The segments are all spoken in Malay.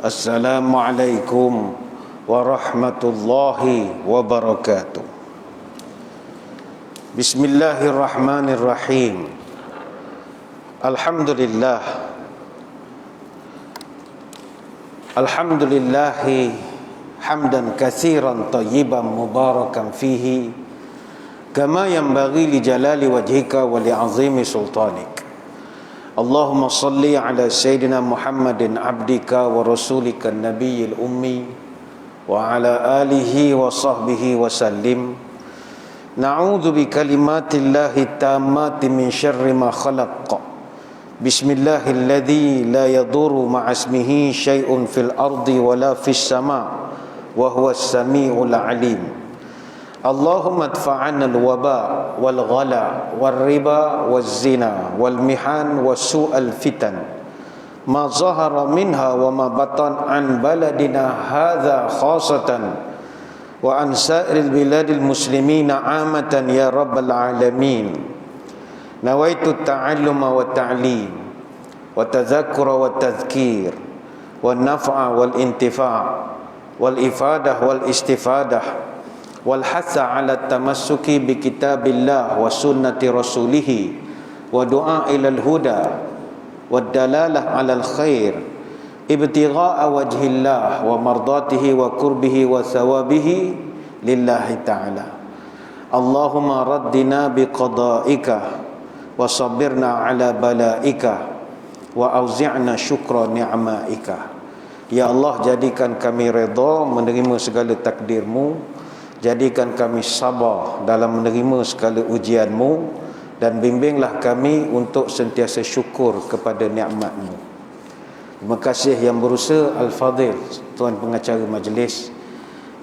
Assalamualaikum warahmatullahi wabarakatuh. Bismillahirrahmanirrahim. Alhamdulillah. Alhamdulillahi hamdan katsiran tayyiban mubarakan fihi kama yanbaghi li jalali wajhika wa li 'azimi sultanik. Allahumma salli ala Sayyidina Muhammadin abdika wa rasulika nabiyil ummi wa ala alihi wa sahbihi wa sallim. Na'udzu bi kalimatillahi tammati min syarri ma khalaq. Bismillahilladzi la yadurru ma'asmihi syai'un fil ardi wa la fis sama' wa huwas sami'ul 'alim. Allahumma adfa'anna al-waba wal-ghala wal-riba wal-zina wal-mihan wa su'al fitan ma zahara minha wa ma batan an baladina hadha khasatan wa an sa'iril biladil muslimina amatan ya rabbal alamin. Nawaitu ta'alluma wa ta'lim wa tadhakkura wa tadhkir wa naf'a wal intifa' wal ifadah wal istifadah wal hatha ala tamassuki bi kitabillah wa sunnati rasulih wa du'a ilal huda wad dalalah alal khair ibtigha'a wajhillah wa mardatihi wa qurbihi wa thawabihi lillahi ta'ala. Allahumma raddina bi qada'ika wa sabirna ala bala'ika wa auzi'na syukra ni'ma'ika. Ya Allah, jadikan kami redha menerima segala takdirmu, jadikan kami sabar dalam menerima segala ujianmu, dan bimbinglah kami untuk sentiasa syukur kepada nikmat-Mu. Terima kasih yang berusaha Al-Fadhil Tuan Pengacara Majlis,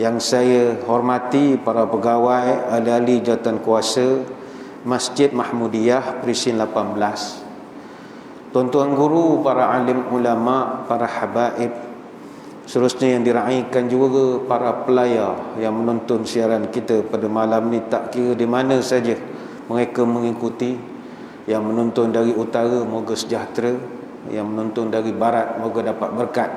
yang saya hormati para pegawai, ahli-ahli jawatan kuasa Masjid Mahmudiyah Perisin 18, tuan-tuan guru, para alim ulama, para habaib, seterusnya yang diraihkan juga para pelayar yang menonton siaran kita pada malam ni, tak kira di mana saja mereka mengikuti. Yang menonton dari utara, moga sejahtera. Yang menonton dari barat, moga dapat berkat.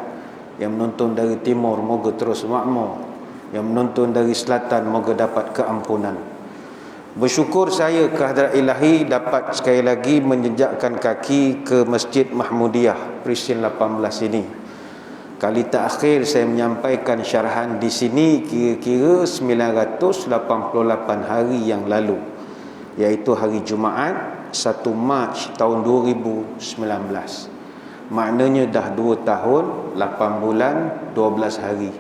Yang menonton dari timur, moga terus makmur. Yang menonton dari selatan, moga dapat keampunan. Bersyukur saya kehadrat ilahi dapat sekali lagi menjejakkan kaki ke Masjid Mahmudiyah Perisin 18 ini. Kali terakhir saya menyampaikan syarahan di sini kira-kira 988 hari yang lalu, iaitu hari Jumaat 1 Mac tahun 2019. Maknanya dah 2 tahun 8 bulan 12 hari.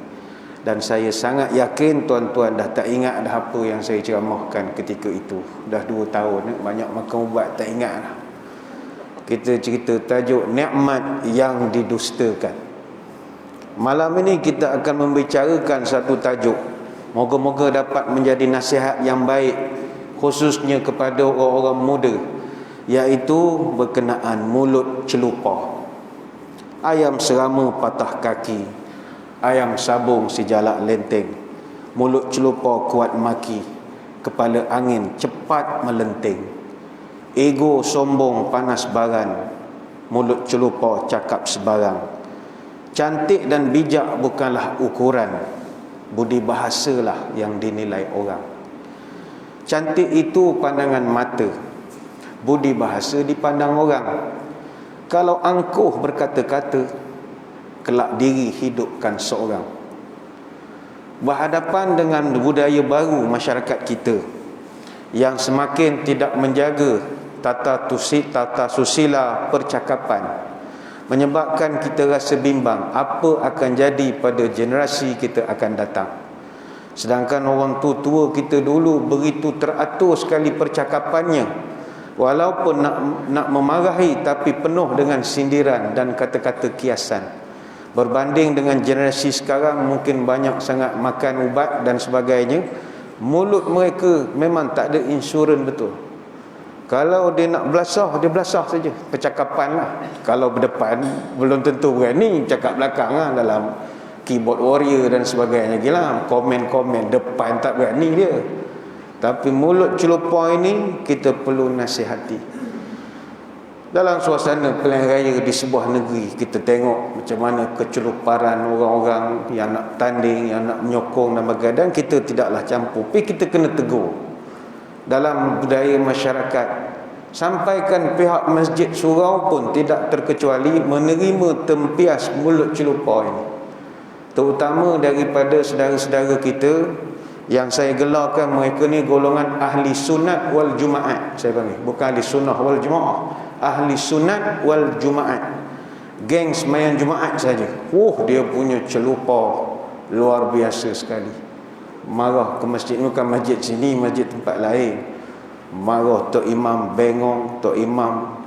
Dan saya sangat yakin tuan-tuan dah tak ingat dah apa yang saya ceramahkan ketika itu. Dah 2 tahun, banyak makan ubat tak ingat dah. Kita cerita tajuk nikmat yang didustakan. Malam ini kita akan membicarakan satu tajuk, moga-moga dapat menjadi nasihat yang baik khususnya kepada orang-orang muda, iaitu berkenaan mulut celupa. Ayam serama patah kaki, ayam sabung sejalak lenteng. Mulut celupa kuat maki, kepala angin cepat melenting. Ego sombong panas baran, mulut celupa cakap sebarang. Cantik dan bijak bukanlah ukuran, budi bahasalah yang dinilai orang. Cantik itu pandangan mata, budi bahasa dipandang orang. Kalau angkuh berkata-kata, kelak diri hidupkan seorang. Berhadapan dengan budaya baru masyarakat kita yang semakin tidak menjaga tata susila percakapan, menyebabkan kita rasa bimbang apa akan jadi pada generasi kita akan datang. Sedangkan orang tua kita dulu begitu teratur sekali percakapannya, walaupun nak memarahi tapi penuh dengan sindiran dan kata-kata kiasan. Berbanding dengan generasi sekarang, mungkin banyak sangat makan ubat dan sebagainya. Mulut mereka memang tak ada insurans betul. Kalau dia nak belasah, dia belasah saja. Percakapan lah. Kalau berdepan, belum tentu berani. Cakap belakang lah, dalam keyboard warrior dan sebagainya. Gila, komen-komen depan tak berani dia. Tapi mulut celupa ini kita perlu nasihati. Dalam suasana pilihan raya di sebuah negeri, kita tengok macam mana keceluparan orang-orang yang nak tanding, yang nak menyokong dan begadang. Kita tidaklah campur, tapi kita kena tegur. Dalam budaya masyarakat, sampaikan pihak masjid surau pun tidak terkecuali menerima tempias mulut celupa ini, terutama daripada saudara-saudara kita yang saya gelarkan mereka ni golongan ahli sunat wal jumaat. Saya panggil, bukan ahli sunnah wal jumaah, ahli sunat wal jumaat, geng sembahyang Jumaat saja. Dia punya celupa luar biasa sekali. Marah ke masjid, bukan masjid sini, masjid tempat lain. Marah tok imam bengong, tok imam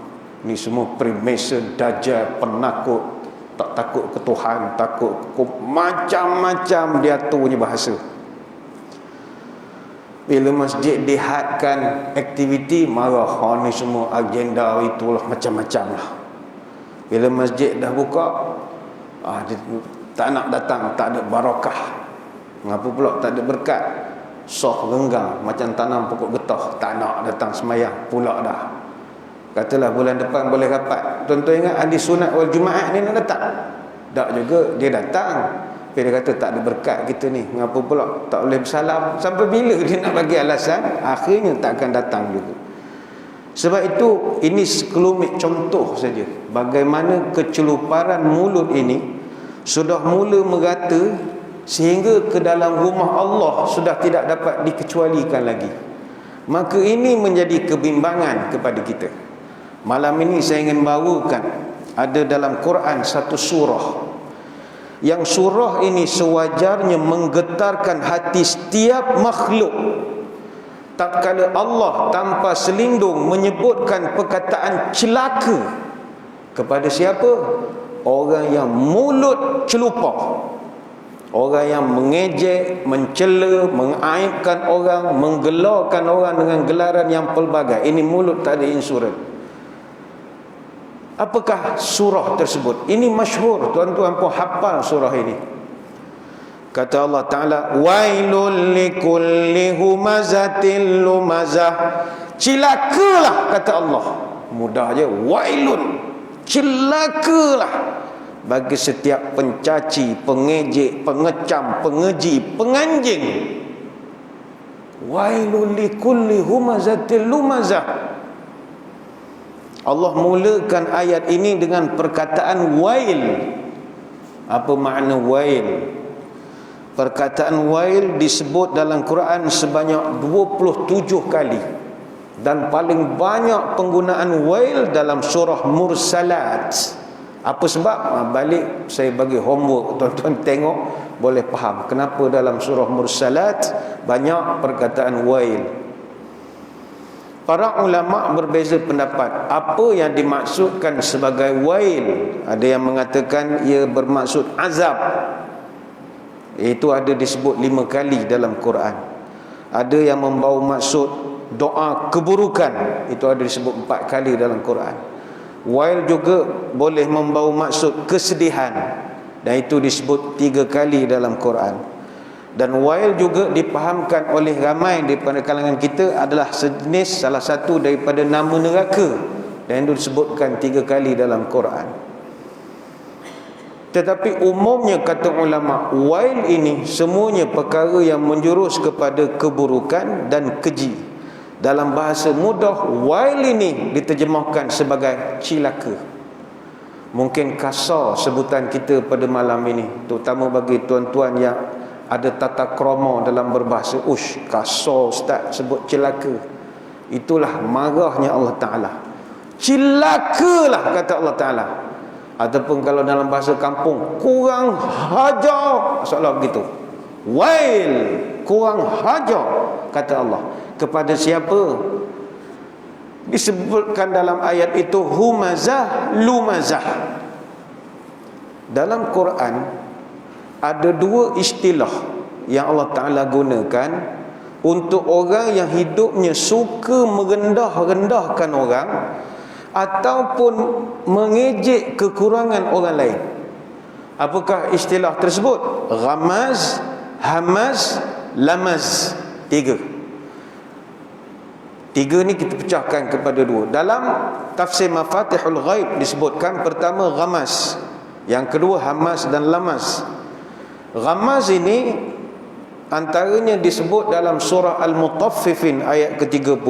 ni semua Freemason, dajjal, penakut, tak takut ke Tuhan, takut macam-macam dia punya bahasa. Bila masjid dihadkan aktiviti, marah, ni semua agenda itulah, macam-macam lah. Bila masjid dah buka, dia tak nak datang, tak ada barakah. Mengapa pula tak ada berkat? Soh renggang macam tanam pokok getah, tak nak datang semayang pula dah. Katalah bulan depan boleh rapat, tuan-tuan ingat ahli sunat wal jumaat ni nak datang? Tak juga, dia datang, tapi dia kata tak ada berkat kita ni. Mengapa pula tak boleh bersalam? Sampai bila dia nak bagi alasan? Akhirnya tak akan datang juga. Sebab itu, ini sekelumit contoh saja bagaimana keceluparan mulut ini sudah mula merata, sehingga ke dalam rumah Allah sudah tidak dapat dikecualikan lagi. Maka ini menjadi kebimbangan kepada kita. Malam ini saya ingin bawakan, ada dalam Quran satu surah, yang surah ini sewajarnya menggetarkan hati setiap makhluk tatkala Allah tanpa selindung menyebutkan perkataan celaka kepada siapa? Orang yang mulut celupa, orang yang mengejek, mencela, mengaibkan orang, menggelarkan orang dengan gelaran yang pelbagai. Ini mulut tak ada insurans. Apakah surah tersebut? Ini masyhur, tuan-tuan pun hafal surah ini. Kata Allah Ta'ala, wailul likulli humazatil lumazah. Cilakalah, kata Allah. Mudah je, wailun, celakalah bagi setiap pencaci, pengejek, pengecam, pengeji, penganjing. Wailul likulli humazatil lumazah. Allah mulakan ayat ini dengan perkataan wail. Apa makna wail? Perkataan wail disebut dalam Quran sebanyak 27 kali, dan paling banyak penggunaan wail dalam surah Mursalat. Apa sebab? Balik saya bagi homework, tuan-tuan tengok boleh faham kenapa dalam surah Mursalat banyak perkataan wail. Para ulama berbeza pendapat apa yang dimaksudkan sebagai wail. Ada yang mengatakan ia bermaksud azab, itu ada disebut 5 kali dalam Quran. Ada yang membawa maksud doa keburukan, itu ada disebut 4 kali dalam Quran. Wail juga boleh membawa maksud kesedihan, dan itu disebut 3 kali dalam Quran. Dan wail juga dipahamkan oleh ramai daripada kalangan kita adalah sejenis, salah satu daripada nama neraka, dan itu disebutkan 3 kali dalam Quran. Tetapi umumnya kata ulama, wail ini semuanya perkara yang menjurus kepada keburukan dan keji. Dalam bahasa mudah, wail ini diterjemahkan sebagai cilaka. Mungkin kasar sebutan kita pada malam ini, terutama bagi tuan-tuan yang ada tata krama dalam berbahasa. Kasar ustaz sebut celaka. Itulah marahnya Allah Ta'ala. Cilakalah, kata Allah Ta'ala. Ataupun kalau dalam bahasa kampung, kurang hajar, seolah begitu. Wail, kurang hajar, kata Allah. Kepada siapa? Disebutkan dalam ayat itu humazah, lumazah. Dalam Quran ada 2 istilah yang Allah Ta'ala gunakan untuk orang yang hidupnya suka merendah-rendahkan orang ataupun mengejek kekurangan orang lain. Apakah istilah tersebut? Ghamaz, hamaz, lamaz. 3 Tiga ni kita pecahkan kepada dua. Dalam tafsir Mafatihul Ghaib disebutkan, pertama ghamas, yang kedua hamas dan lamas. Ghamas ini antaranya disebut dalam surah Al-Mutaffifin ayat ke-30,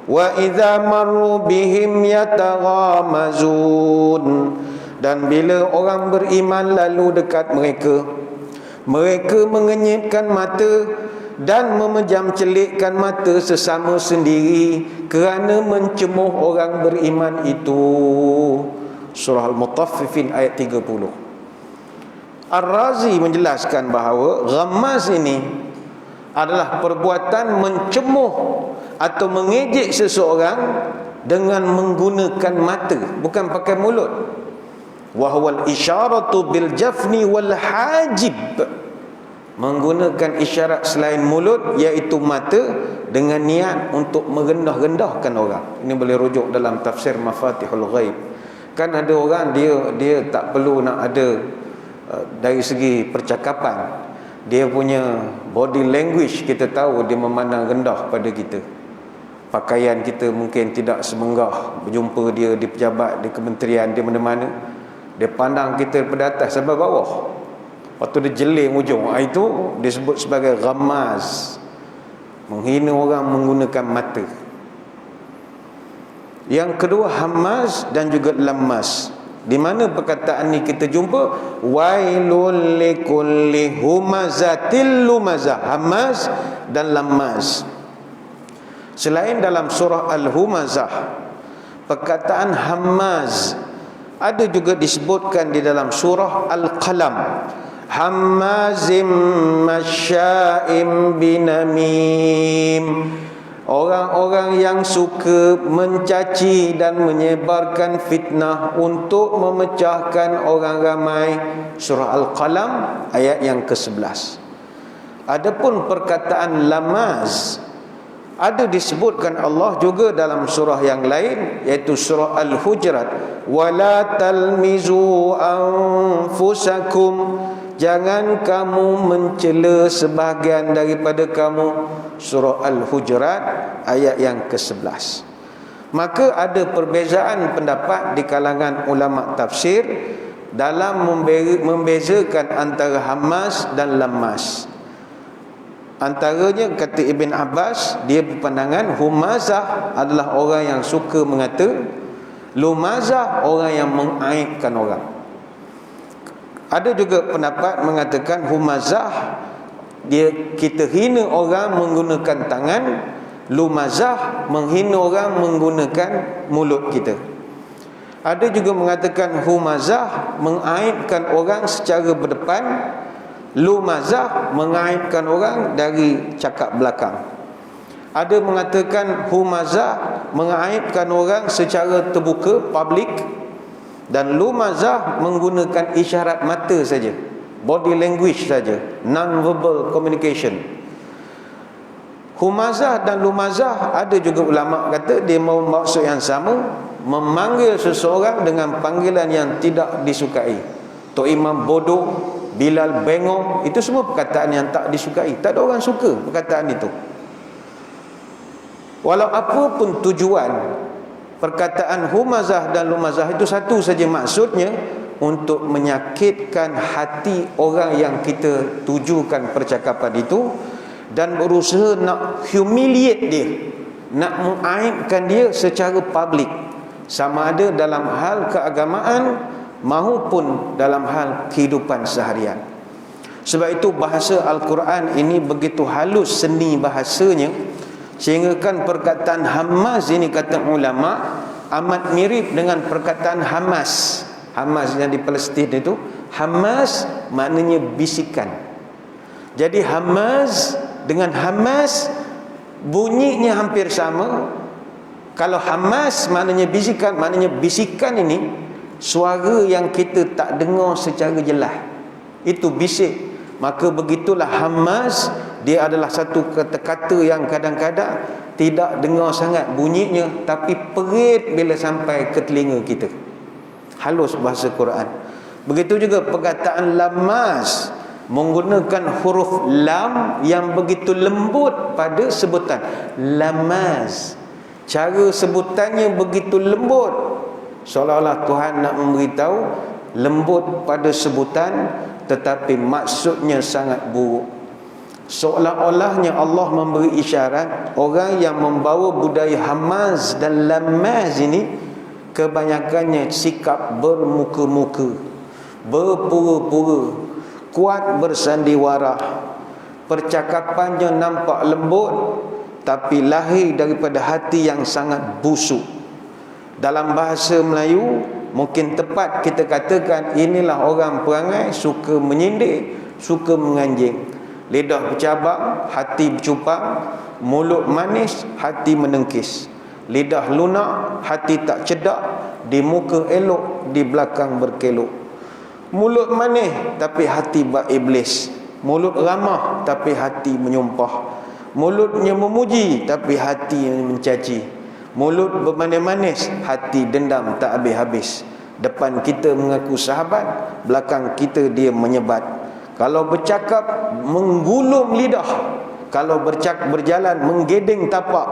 wa idza marru bihim yataghamazun, dan bila orang beriman lalu dekat mereka, mereka mengenyitkan mata dan memejam celikkan mata sesama sendiri kerana mencemuh orang beriman itu. Surah Al-Mutaffifin ayat 30. Ar-Razi menjelaskan bahawa ghamas ini adalah perbuatan mencemuh atau mengejek seseorang dengan menggunakan mata, bukan pakai mulut. Wa huwal isyaratu bil jafni wal hajib, menggunakan isyarat selain mulut iaitu mata dengan niat untuk merendah-rendahkan orang. Ini boleh rujuk dalam tafsir Mafatihul Ghaib. Kan ada orang dia tak perlu nak ada dari segi percakapan, dia punya body language kita tahu dia memandang rendah pada kita. Pakaian kita mungkin tidak semenggah, berjumpa dia di pejabat, di kementerian, di mana-mana, dia pandang kita daripada atas sampai bawah. Lepas tu dia jeling ujung. Itu disebut sebagai ghamaz, menghina orang menggunakan mata. Yang kedua hamaz dan juga lamas. Di mana perkataan ni kita jumpa wailul likulli humazatil lumazah, hamaz dan lamas. Selain dalam surah Al-Humazah, perkataan hamaz ada juga disebutkan di dalam surah Al-Qalam, hammazim masya'im binamim, orang-orang yang suka mencaci dan menyebarkan fitnah untuk memecahkan orang ramai. Surah Al-Qalam ayat yang ke-11. Adapun perkataan lamaz ada disebutkan Allah juga dalam surah yang lain, iaitu surah Al-Hujurat, wala talmizu anfusakum, jangan kamu mencela sebahagian daripada kamu. Surah Al-Hujurat ayat yang ke-11. Maka ada perbezaan pendapat di kalangan ulama tafsir dalam membezakan antara hamas dan lamas. Antaranya kata Ibn Abbas, dia berpandangan humazah adalah orang yang suka mengata, lumazah orang yang mengaibkan orang. Ada juga pendapat mengatakan humazah kita hina orang menggunakan tangan, lumazah menghina orang menggunakan mulut kita. Ada juga mengatakan humazah mengaibkan orang secara berdepan, lumazah mengaibkan orang dari cakap belakang. Ada mengatakan humazah mengaibkan orang secara terbuka, public, dan lumazah menggunakan isyarat mata saja, body language saja, non-verbal communication. Humazah dan lumazah ada juga ulama kata dia maksud yang sama, memanggil seseorang dengan panggilan yang tidak disukai. Tok Imam bodoh, Bilal bengong, itu semua perkataan yang tak disukai. Tak ada orang suka perkataan itu. Walau apa pun tujuan, perkataan humazah dan lumazah itu satu saja maksudnya, untuk menyakitkan hati orang yang kita tujukan percakapan itu, dan berusaha nak humiliate dia, nak mengaibkan dia secara public, sama ada dalam hal keagamaan maupun dalam hal kehidupan seharian. Sebab itu bahasa Al-Quran ini begitu halus seni bahasanya, sehingga kan perkataan hamaz ini kata ulama amat mirip dengan perkataan hamas. Hamas yang di Palestin itu, hamas maknanya bisikan. Jadi hamaz dengan hamas bunyinya hampir sama. Kalau hamas maknanya bisikan, maknanya bisikan ini suara yang kita tak dengar secara jelas, itu bisik. Maka begitulah hamas, dia adalah satu kata-kata yang kadang-kadang tidak dengar sangat bunyinya, tapi perit bila sampai ke telinga kita. Halus bahasa Quran. Begitu juga perkataan lamas, menggunakan huruf lam yang begitu lembut pada sebutan lamaz. Cara sebutannya begitu lembut, seolah-olah Tuhan nak memberitahu lembut pada sebutan, tetapi maksudnya sangat buruk. Seolah-olahnya Allah memberi isyarat orang yang membawa budaya hamaz dan lamaz ini kebanyakannya sikap bermuka-muka, berpura-pura, kuat bersandiwara, percakapannya nampak lembut tapi lahir daripada hati yang sangat busuk. Dalam bahasa Melayu mungkin tepat kita katakan inilah orang perangai suka menyindir, suka menganjing. Lidah bercabang, hati bercupang, mulut manis, hati menengkis. Lidah lunak, hati tak cedak, di muka elok, di belakang berkelok. Mulut manis tapi hati iblis. Mulut ramah tapi hati menyumpah. Mulutnya memuji tapi hati mencaci. Mulut bermanis-manis, hati dendam tak habis-habis. Depan kita mengaku sahabat, belakang kita dia menyebat. Kalau bercakap menggulung lidah, kalau berjalan menggedeng tapak,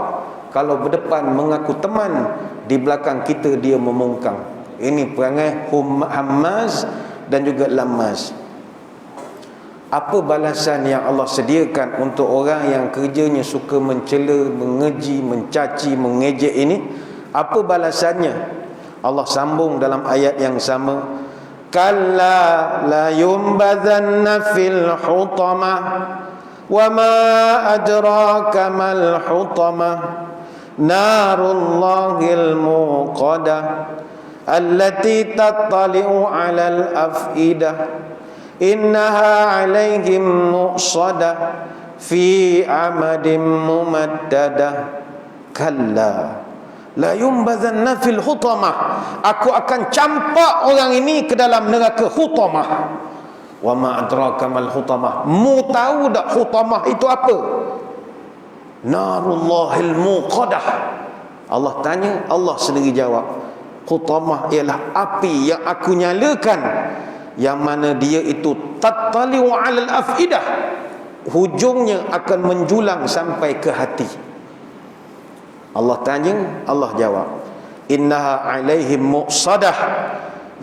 kalau berdepan mengaku teman, di belakang kita dia memungkang. Ini perangai hamaz dan juga lamaz. Apa balasan yang Allah sediakan untuk orang yang kerjanya suka mencela, mengeji, mencaci, mengejek ini? Apa balasannya? Allah sambung dalam ayat yang sama, kalla la yumbadhanna fil hutamah wa ma adraka mal hutamah narullahil muqadah allati tattali'u 'alal afidah innaha 'alaihim muqsadah fi amadin mumaddadah. Kalla la yumbadhanna fil hutamah, aku akan campak orang ini ke dalam neraka hutamah. Wa ma adraka mal hutamah, mu tahu tak hutamah itu apa? Narullahil muqadah. Allah tanya, Allah sendiri jawab. Hutamah ialah api yang aku nyalakan, yang mana dia itu tattali'u 'alal afidah, hujungnya akan menjulang sampai ke hati. Allah tanya, Allah jawab, innaha 'alaihim muqsadah,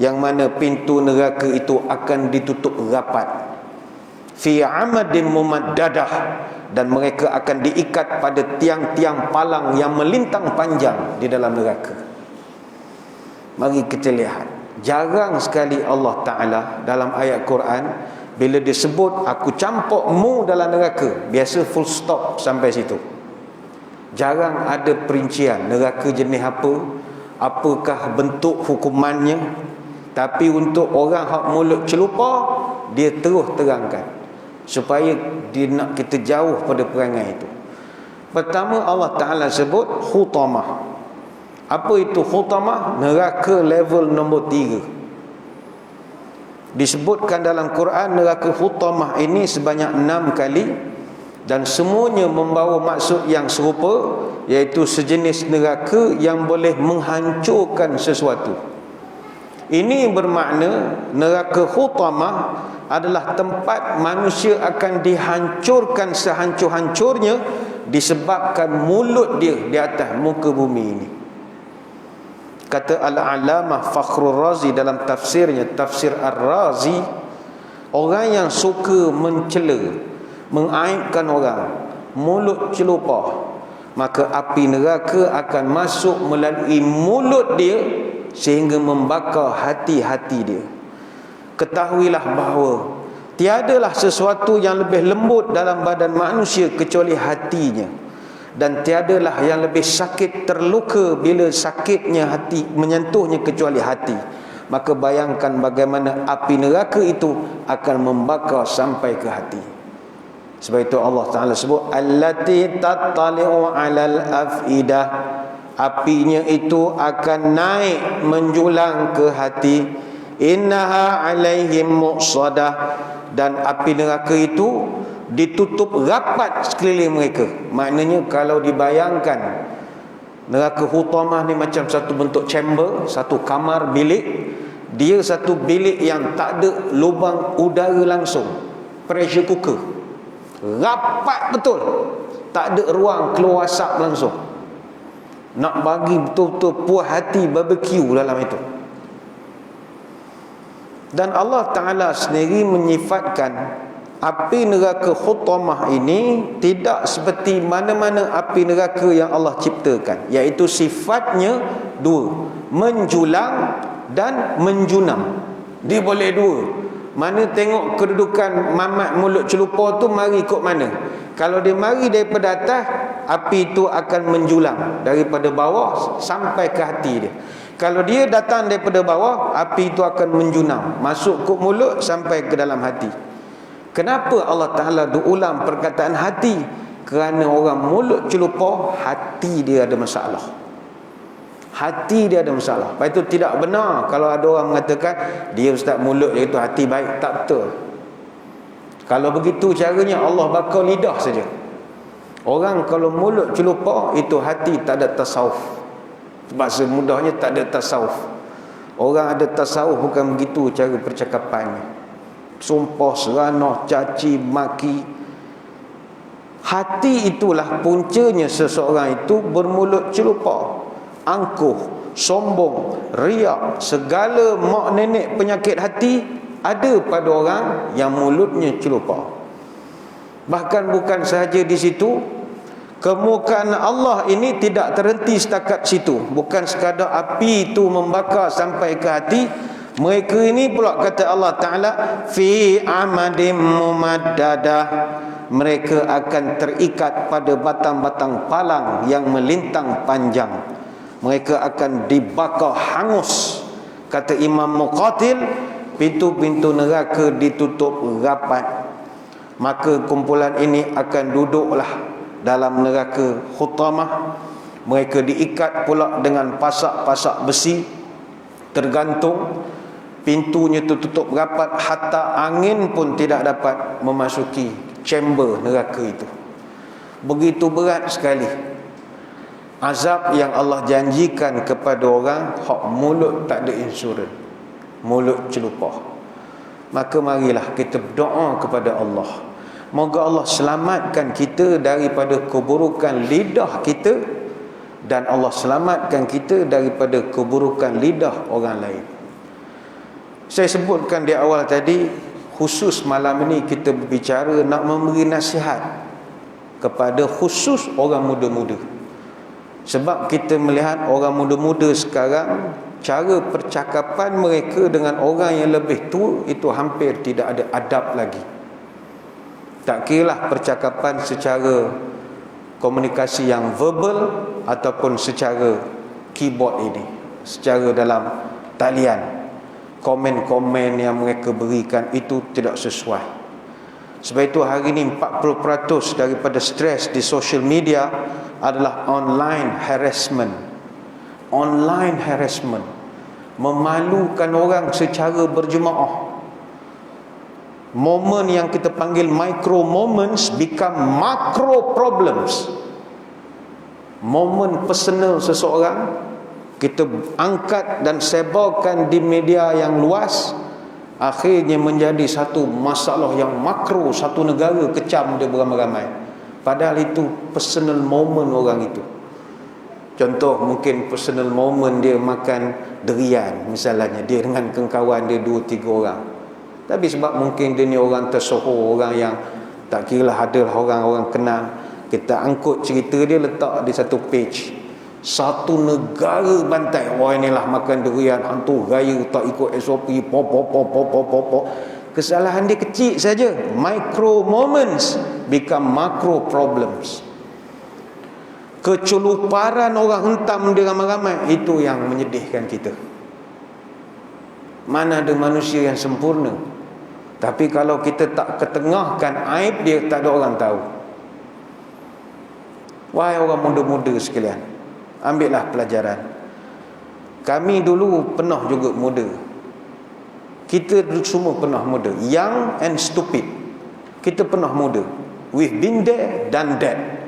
yang mana pintu neraka itu akan ditutup rapat, fi amadin mumaddadah, dan mereka akan diikat pada tiang-tiang palang yang melintang panjang di dalam neraka. Mari kita lihat, jarang sekali Allah Ta'ala dalam ayat Quran bila disebut aku campakmu dalam neraka, biasa full stop sampai situ. Jarang ada perincian neraka jenis apa, apakah bentuk hukumannya. Tapi untuk orang hak mulut celupa, dia terus terangkan supaya dia nak kita jauh pada perangai itu. Pertama Allah Ta'ala sebut hutamah. Apa itu hutamah? Neraka level nombor 3. Disebutkan dalam Quran neraka hutamah ini sebanyak 6 kali, dan semuanya membawa maksud yang serupa, iaitu sejenis neraka yang boleh menghancurkan sesuatu. Ini bermakna neraka hutamah adalah tempat manusia akan dihancurkan sehancur-hancurnya disebabkan mulut dia di atas muka bumi ini. Kata Al-Alamah Fakhrul Razi dalam tafsirnya, Tafsir Ar-Razi, orang yang suka mencela, mengaibkan orang, mulut celupa, maka api neraka akan masuk melalui mulut dia sehingga membakar hati-hati dia. Ketahuilah bahawa tiadalah sesuatu yang lebih lembut dalam badan manusia kecuali hatinya, dan tiadalah yang lebih sakit terluka bila sakitnya hati menyentuhnya kecuali hati. Maka bayangkan bagaimana api neraka itu akan membakar sampai ke hati. Sebab itu Allah Ta'ala sebut allati tattali'u 'alal afidah, apinya itu akan naik menjulang ke hati. Innaha 'alaihim muqsadah, dan api neraka itu ditutup rapat sekeliling mereka. Maknanya kalau dibayangkan neraka hutamah ni macam satu bentuk chamber, satu kamar bilik. Dia satu bilik yang tak ada lubang udara langsung. pressure cooker. Rapat betul. Tak ada ruang keluar asap langsung. Nak bagi betul-betul puas hati barbecue dalam itu. Dan Allah Ta'ala sendiri menyifatkan api neraka Hutamah ini tidak seperti mana-mana api neraka yang Allah ciptakan, iaitu sifatnya dua, menjulang dan menjunam. Dia boleh dua. Mana tengok kedudukan mamat mulut celupa tu mari ikut mana. Kalau dia mari daripada atas, api itu akan menjulang daripada bawah sampai ke hati dia. Kalau dia datang daripada bawah, api itu akan menjunam, masuk ke mulut sampai ke dalam hati. Kenapa Allah Ta'ala ulang perkataan hati? Kerana orang mulut celupa, hati dia ada masalah. Hati dia ada masalah. Lepas itu tidak benar kalau ada orang mengatakan dia ustaz mulut dia itu hati baik. Tak betul. Kalau begitu caranya Allah bakar lidah saja. Orang kalau mulut celupa, itu hati tak ada tasawuf. Bahasa mudahnya tak ada tasawuf. Orang ada tasawuf bukan begitu cara percakapannya. Sumpah, seranah, caci, maki. Hati itulah puncanya seseorang itu bermulut celupa. Angkuh, sombong, riak, segala mak nenek penyakit hati ada pada orang yang mulutnya celupa. Bahkan bukan sahaja di situ, kemurkaan Allah ini tidak terhenti setakat situ. Bukan sekadar api itu membakar sampai ke hati. Mereka ini pula kata Allah Ta'ala, fi amadim mumaddadah, mereka akan terikat pada batang-batang palang yang melintang panjang. Mereka akan dibakar hangus. Kata Imam Muqatil, pintu-pintu neraka ditutup rapat. Maka kumpulan ini akan duduklah dalam neraka Hutamah. Mereka diikat pula dengan pasak-pasak besi, tergantung. Pintunya tertutup rapat, hatta angin pun tidak dapat memasuki chamber neraka itu. Begitu berat sekali azab yang Allah janjikan kepada orang hak mulut tak ada insurans, mulut celupa. Maka marilah kita berdoa kepada Allah, moga Allah selamatkan kita daripada keburukan lidah kita, dan Allah selamatkan kita daripada keburukan lidah orang lain. Saya sebutkan di awal tadi, khusus malam ini kita berbicara nak memberi nasihat kepada khusus orang muda-muda. Sebab kita melihat orang muda-muda sekarang, cara percakapan mereka dengan orang yang lebih tua itu hampir tidak ada adab lagi. Tak kiralah percakapan secara komunikasi yang verbal ataupun secara keyboard ini, secara dalam talian. Komen-komen yang mereka berikan itu tidak sesuai. Sebab itu hari ini 40% daripada stres di social media adalah online harassment. Online harassment, memalukan orang secara berjemaah. Momen yang kita panggil micro moments become macro problems. Momen personal seseorang kita angkat dan sebarkan di media yang luas, akhirnya menjadi satu masalah yang makro. Satu negara kecam dia beramai-ramai, padahal itu personal moment orang itu. Contoh, mungkin personal moment dia makan durian misalnya, dia dengan kawan dia 2-3 orang, tapi sebab mungkin dia ni orang tersohor, orang yang tak kira lah, ada orang-orang kenal, kita angkut cerita dia, letak di satu page. Satu negara bantai, wah inilah makan durian, hantu gaya, tak ikut SOP, kesalahan dia kecil saja. Micro moments become macro problems. Keceluparan orang hentam dia ramai-ramai, itu yang menyedihkan kita. Mana ada manusia yang sempurna, tapi kalau kita tak ketengahkan aib dia, tak ada orang tahu. Wahai orang muda-muda sekalian, ambillah pelajaran. Kami dulu pernah juga muda. Kita semua pernah muda, young and stupid. Kita pernah muda. We've been there, done that.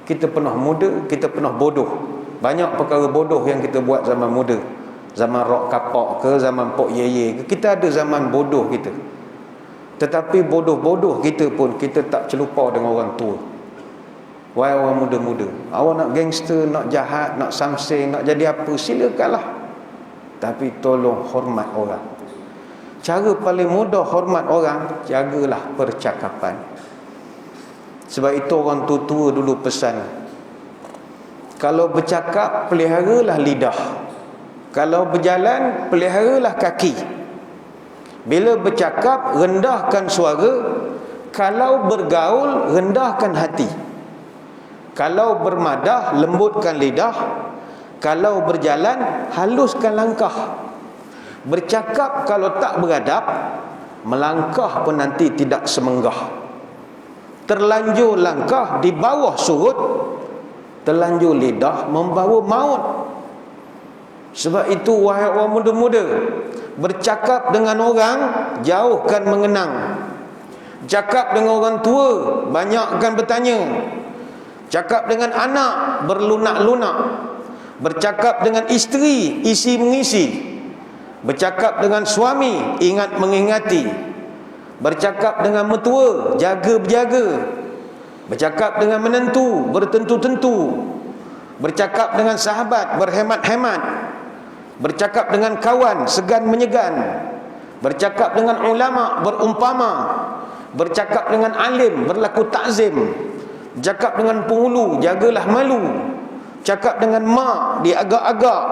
Kita pernah muda, kita pernah bodoh. Banyak perkara bodoh yang kita buat zaman muda. Zaman rock kapak ke, zaman pok ye-ye ke, kita ada zaman bodoh kita. Tetapi bodoh-bodoh kita pun, kita tak celupa dengan orang tua. Wahai orang muda-muda, awak nak gangster, nak jahat, nak samseng, nak jadi apa, silakanlah. Tapi tolong hormat orang. Cara paling mudah hormat orang, jagalah percakapan. Sebab itu orang tua-tua dulu pesan, kalau bercakap, peliharalah lidah. Kalau berjalan, peliharalah kaki. Bila bercakap, rendahkan suara. Kalau bergaul, rendahkan hati. Kalau bermadah, lembutkan lidah. Kalau berjalan, haluskan langkah. Bercakap kalau tak beradab, melangkah pun nanti tidak semenggah. Terlanjur langkah di bawah surut, terlanjur lidah membawa maut. Sebab itu wahai orang muda-muda, bercakap dengan orang, jauhkan mengenang. Cakap dengan orang tua, banyakkan bertanya. Cakap dengan anak, berlunak-lunak. Bercakap dengan isteri, isi mengisi. Bercakap dengan suami, ingat mengingati. Bercakap dengan mertua, jaga berjaga. Bercakap dengan menentu, bertentu-tentu. Bercakap dengan sahabat, berhemat-hemat. Bercakap dengan kawan, segan menyegan. Bercakap dengan ulama, berumpama. Bercakap dengan alim, berlaku takzim. Bercakap dengan penghulu, jagalah malu. Cakap dengan mak, diagak-agak.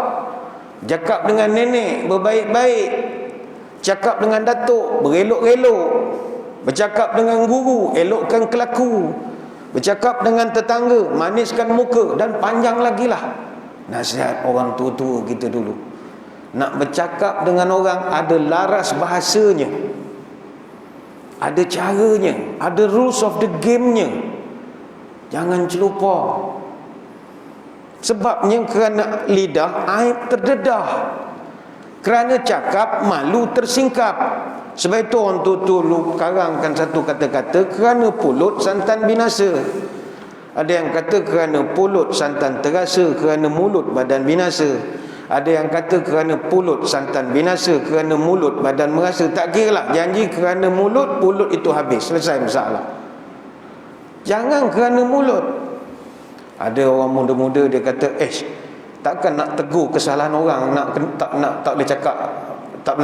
Cakap dengan nenek, berbaik-baik. Cakap dengan datuk, berelok-elok. Bercakap dengan guru, elokkan kelaku. Bercakap dengan tetangga, maniskan muka. Dan panjang lagi lah nasihat orang tua-tua kita dulu. Nak bercakap dengan orang, ada laras bahasanya, ada caranya, ada rules of the game-nya. Jangan celupa. Sebabnya kerana lidah, aib terdedah. Kerana cakap, malu tersingkap. Sebab itu orang tua-tua karangkan satu kata-kata, kerana pulut santan binasa. Ada yang kata kerana pulut santan terasa, kerana mulut badan binasa. Ada yang kata kerana pulut santan binasa, kerana mulut badan merasa. Tak kira lah, janji kerana mulut, pulut itu habis, selesai masalah. Jangan kerana mulut. Ada orang muda-muda dia kata, takkan nak tegur kesalahan orang, tak boleh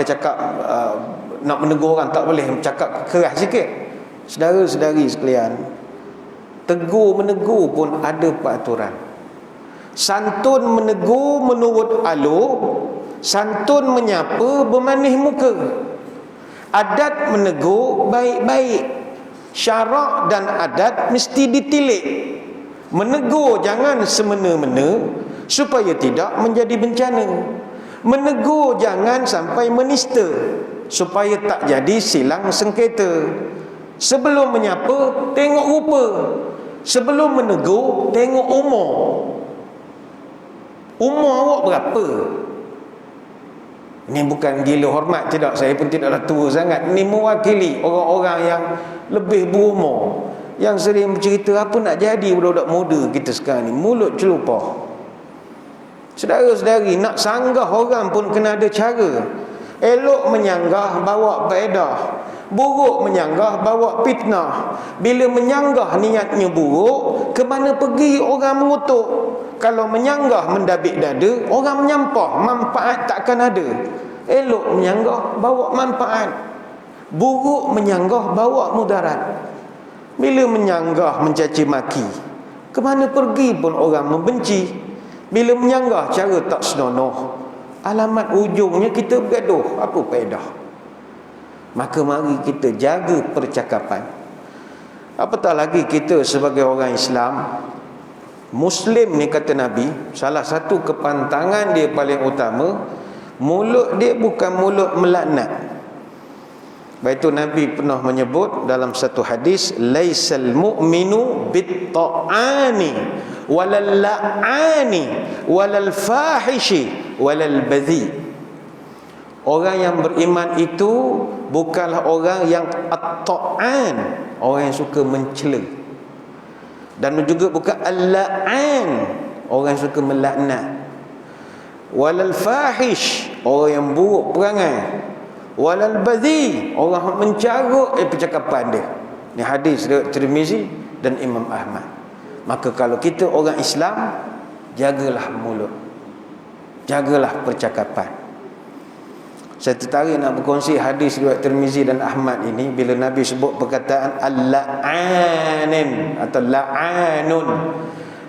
cakap, nak menegur orang tak boleh, cakap keras sikit. Saudara-saudari sekalian, tegur menegur pun ada peraturan. Santun menegur menurut alur, santun menyapa bermanis muka. Adat menegur baik-baik. Syarak dan adat mesti ditilik. Menegur jangan semena-mena, supaya tidak menjadi bencana. Menegur jangan sampai menista, supaya tak jadi silang sengketa. Sebelum menyapa, tengok rupa. Sebelum menegur, tengok umur. Umur awak berapa? Ini bukan gila hormat, tidak. Saya pun tidaklah tua sangat. Ini mewakili orang-orang yang lebih berumur, yang sering bercerita apa nak jadi budak-budak muda kita sekarang ni. Mulut celupa. Saudara-saudari, nak sanggah orang pun kena ada cara. Elok menyanggah, bawa faedah. Buruk menyanggah, bawa fitnah. Bila menyanggah niatnya buruk, ke mana pergi orang mengutuk. Kalau menyanggah mendabik dada, orang menyampah, manfaat takkan ada. Elok menyanggah, bawa manfaat. Buruk menyanggah, bawa mudarat. Bila menyanggah mencaci maki, ke mana pergi pun orang membenci. Bila menyanggah cara tak senonoh, alamat ujungnya kita bergaduh. Apa faedah? Maka mari kita jaga percakapan. Apatah lagi kita sebagai orang Islam, Muslim ni kata Nabi, salah satu kepantangan dia paling utama, mulut dia bukan mulut melaknat. Sebab itu Nabi pernah menyebut dalam satu hadis, laisal mu'minu bit-ta'ani walal la'ani walal fahishi walal badhi. Orang yang beriman itu bukanlah orang yang at-ta'an, orang yang suka mencela. Dan juga bukan al-la'an, orang yang suka melaknat. Walal fahish, orang yang buruk perangai. walal badhi, orang mencarut percakapan dia. Ni hadis riwayat Tirmizi dan Imam Ahmad. Maka kalau kita orang Islam, jagalah mulut, jagalah percakapan. Saya tertarik nak berkongsi hadis riwayat Tirmizi dan Ahmad ini, bila Nabi sebut perkataan al-la'anin atau la'anun.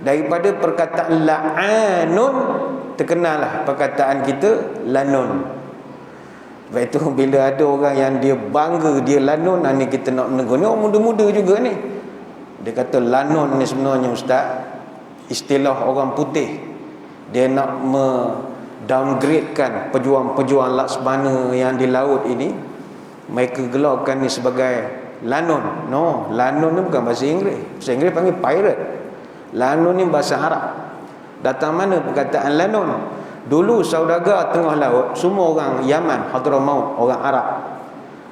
Daripada perkataan la'anun terkenallah perkataan kita lanun. Sebab itu bila ada orang yang dia bangga dia lanun, ni kita nak menegur. Ni orang muda-muda juga ni. Dia kata lanun ni sebenarnya ustaz, istilah orang putih. Dia nak downgradekan pejuang-pejuang Laksmana yang di laut ini. Mereka gelarkan ni sebagai lanun. No, lanun ni bukan bahasa Inggeris. Bahasa Inggeris panggil pirate. Lanun ni bahasa Arab. Datang mana perkataan lanun? Dulu saudagar tengah laut, semua orang Yaman, Hadramaut, orang Arab.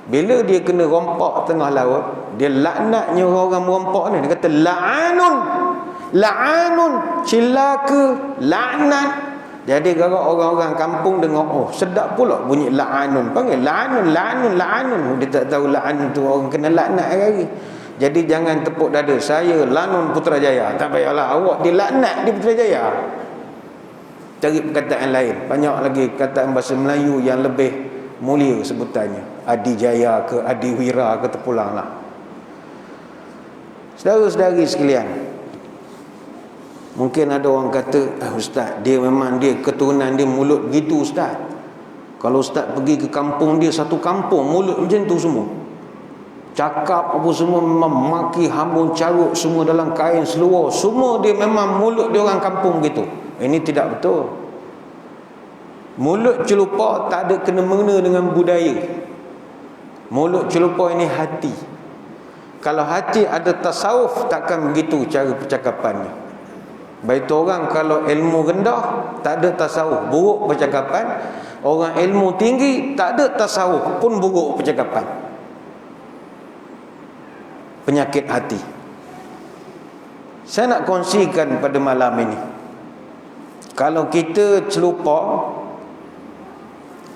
Bila dia kena rompak tengah laut, dia laknatnya orang merompak ni. Dia kata la'anun, la'anun, cilaka, laknat. Jadi kalau orang-orang kampung dengar, oh sedap pula bunyi la'anun, panggil la'anun, la'anun, la'anun. Dia tak tahu la'anun tu orang kena laknat hari-hari. Jadi jangan tepuk dada, saya Lanun Putrajaya. Tak payahlah awak dilaknat di Putrajaya. Cari perkataan lain. Banyak lagi perkataan bahasa Melayu yang lebih mulia sebutannya. Adijaya ke Adiwira ke terpulanglah. Saudara-saudari sekalian, mungkin ada orang kata, ustaz, dia memang dia keturunan dia mulut begitu ustaz. Kalau ustaz pergi ke kampung dia, satu kampung mulut macam tu semua. Cakap apa semua memang maki, hambung, carut semua dalam kain seluar. Semua dia memang mulut dia orang kampung gitu. Ini tidak betul. Mulut celupa tak ada kena-mengena dengan budaya. Mulut celupa ini hati. Kalau hati ada tasawuf, takkan begitu cara percakapannya. Baik orang kalau ilmu rendah, tak ada tasawuf, buruk percakapan. Orang ilmu tinggi, tak ada tasawuf pun buruk percakapan. Penyakit hati. Saya nak kongsikan pada malam ini, kalau kita celupa,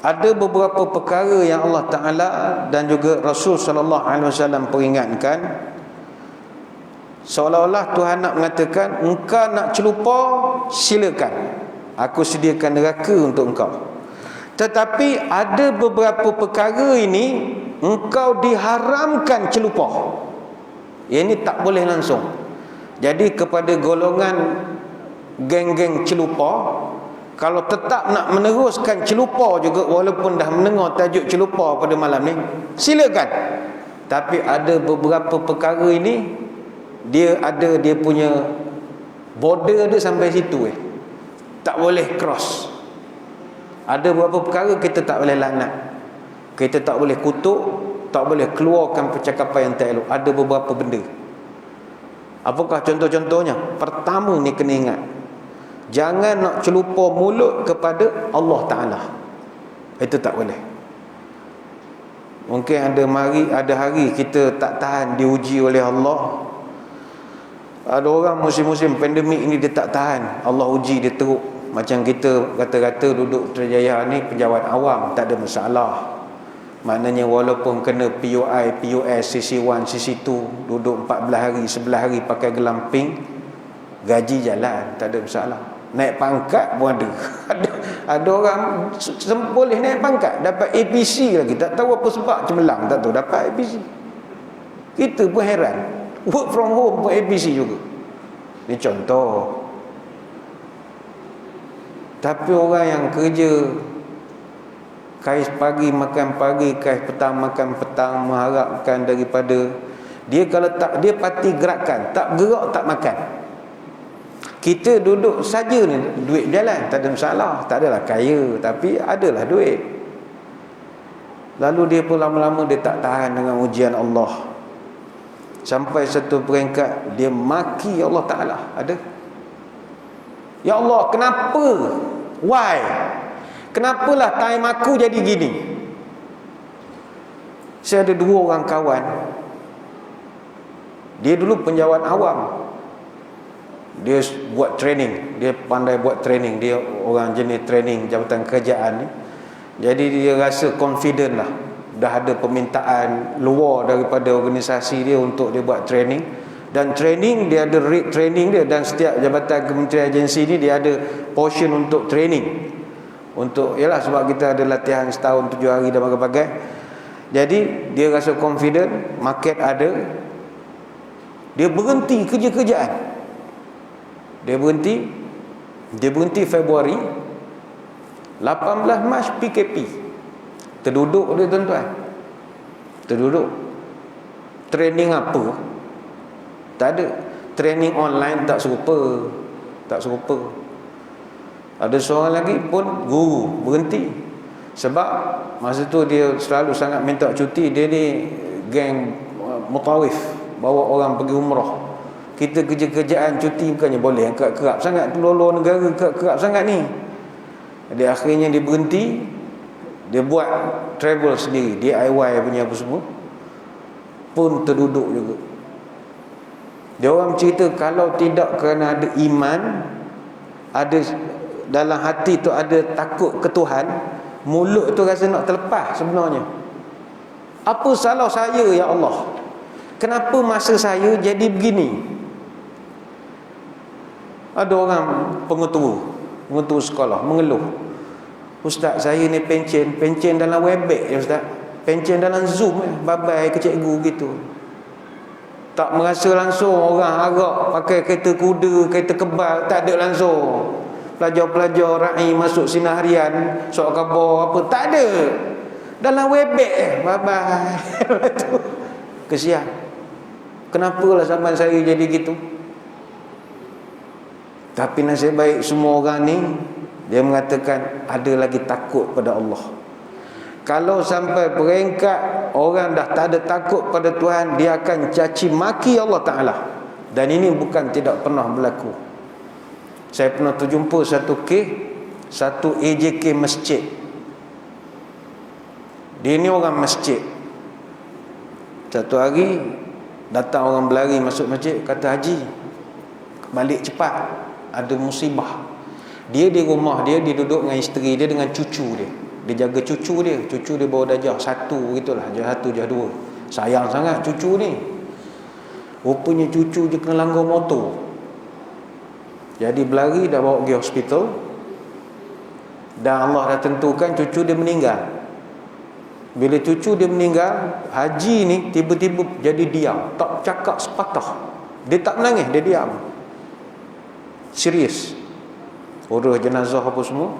ada beberapa perkara yang Allah Ta'ala dan juga Rasul Sallallahu Alaihi Wasallam peringatkan. Seolah-olah Tuhan nak mengatakan, engkau nak celupa, silakan, aku sediakan neraka untuk engkau. Tetapi ada beberapa perkara ini engkau diharamkan celupa. Ini tak boleh langsung. Jadi kepada golongan geng-geng celupa, kalau tetap nak meneruskan celupa juga, walaupun dah mendengar tajuk celupa pada malam ni, silakan. Tapi ada beberapa perkara ini, dia ada dia punya border dia sampai situ. Tak boleh cross. Ada beberapa perkara kita tak boleh laknat, kita tak boleh kutuk, tak boleh keluarkan percakapan yang tak elok. Ada beberapa benda. Apakah contoh-contohnya? Pertama ni kena ingat, jangan nak celupa mulut kepada Allah Ta'ala. Itu tak boleh. Mungkin ada hari kita tak tahan, diuji oleh Allah. Ada orang musim-musim pandemik ini dia tak tahan, Allah uji dia teruk. Macam kita kata-kata duduk Putrajaya ni pejabat awam, tak ada masalah. Maknanya walaupun kena PUI, PUS, CC1, CC2, duduk 14 hari, 11 hari pakai gelang pink, gaji jalan, tak ada masalah. Naik pangkat pun ada. Ada orang boleh naik pangkat, dapat APC lagi, tak tahu apa sebab cemerlang, tak tahu dapat APC. Kita pun heran, work from home pun APC juga. Ini contoh. Tapi orang yang kerja kais pagi makan pagi, kais petang makan petang, mengharapkan daripada dia, kalau tak dia parti gerakan, tak gerak tak makan. Kita duduk saja ni, duit berjalan, tak ada masalah, tak adalah kaya, tapi adalah duit. Lalu dia pun lama-lama dia tak tahan dengan ujian Allah, sampai satu peringkat dia maki Allah Ta'ala. Ada, ya Allah, kenapa? Why? Kenapalah time aku jadi gini? Saya ada dua orang kawan. Dia dulu penjawat awam. Dia buat training, dia pandai buat training, dia orang jenis training jabatan kerajaan ni. Jadi dia rasa confident lah. dah ada permintaan luar daripada organisasi dia untuk dia buat training. Dan training dia ada rate training dia, dan setiap jabatan kementerian agensi ni dia ada portion untuk training. Untuk yalah, sebab kita ada latihan setahun 7 hari dan bagai-bagai. Jadi dia rasa confident, market ada. Dia berhenti kerja-kerjaan. Dia berhenti Februari. 18 Mac PKP. Terduduk dia tuan-tuan. Terduduk. Training apa? Tak ada. Training online tak serupa. Tak serupa. Ada seorang lagi pun guru berhenti. Sebab masa tu dia selalu sangat minta cuti. Dia ni geng mutawif, bawa orang pergi umrah. Kita kerja-kerjaan cuti bukannya boleh, kerap sangat keluar negara, kerap sangat ni. Jadi akhirnya dia berhenti. Dia buat travel sendiri, DIY punya apa semua, pun terduduk juga. Dia orang cerita kalau tidak kerana ada iman, ada dalam hati tu ada takut ke Tuhan, mulut tu rasa nak terlepas sebenarnya. Apa salah saya ya Allah? Kenapa masa saya jadi begini? Ada orang pengetua sekolah mengeluh, Ustaz saya ni pencen dalam Webex ya Ustaz, pencen dalam Zoom babai ke cikgu gitu. Tak merasa langsung orang harap pakai kereta kuda, kereta kebal, tak ada langsung. Pelajar-pelajar ra'i masuk sinar harian, surat khabar apa, tak ada. Dalam Webex babai. Kesian. Kenapalah zaman saya jadi gitu? Tapi nasib baik semua orang ni, dia mengatakan ada lagi takut pada Allah. Kalau sampai peringkat orang dah tak ada takut pada Tuhan, dia akan caci maki Allah Ta'ala. Dan ini bukan tidak pernah berlaku. Saya pernah terjumpa satu kes, satu AJK masjid. Dia ni orang masjid. Satu hari datang orang berlari masuk masjid, kata Haji, balik cepat, ada musibah. Dia di rumah dia duduk dengan isteri dia, dengan cucu dia. Dia jaga cucu dia. Cucu dia bawa darjah 1 gitulah, darjah 1, darjah 2. Sayang sangat cucu ni. Rupanya cucu je kena langgar motor. Jadi berlari, dah bawa pergi hospital. Dan Allah dah tentukan cucu dia meninggal. Bila cucu dia meninggal, Haji ni tiba-tiba jadi diam, tak cakap sepatah. Dia tak menangis, dia diam. Serius. Urus jenazah apa semua.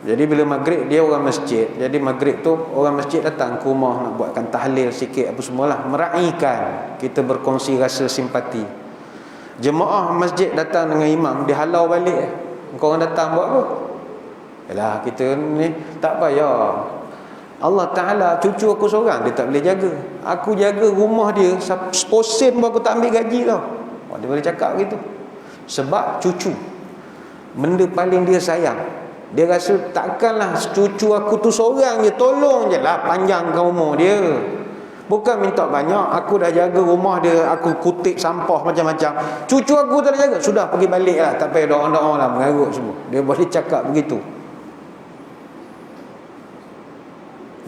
Jadi bila maghrib, dia orang masjid. Jadi maghrib tu orang masjid datang ke rumah nak buatkan tahlil sikit apa semualah, meraihkan, kita berkongsi rasa simpati. Jemaah masjid datang dengan imam, dia halau balik. Kau orang datang buat apa? Yalah, kita ni tak payah. Allah Ta'ala, cucu aku seorang, dia tak boleh jaga. Aku jaga rumah dia 1% pun aku tak ambil gaji tau. Dia boleh cakap gitu. Sebab cucu, benda paling dia sayang. Dia rasa takkanlah cucu aku tu seorang je, tolong je lah panjangkan umur dia. Bukan minta banyak, aku dah jaga rumah dia, aku kutip sampah macam-macam. Cucu aku tak ada jaga, sudah pergi balik lah, tak payah doa-doa lah, mengarut semua. Dia boleh cakap begitu.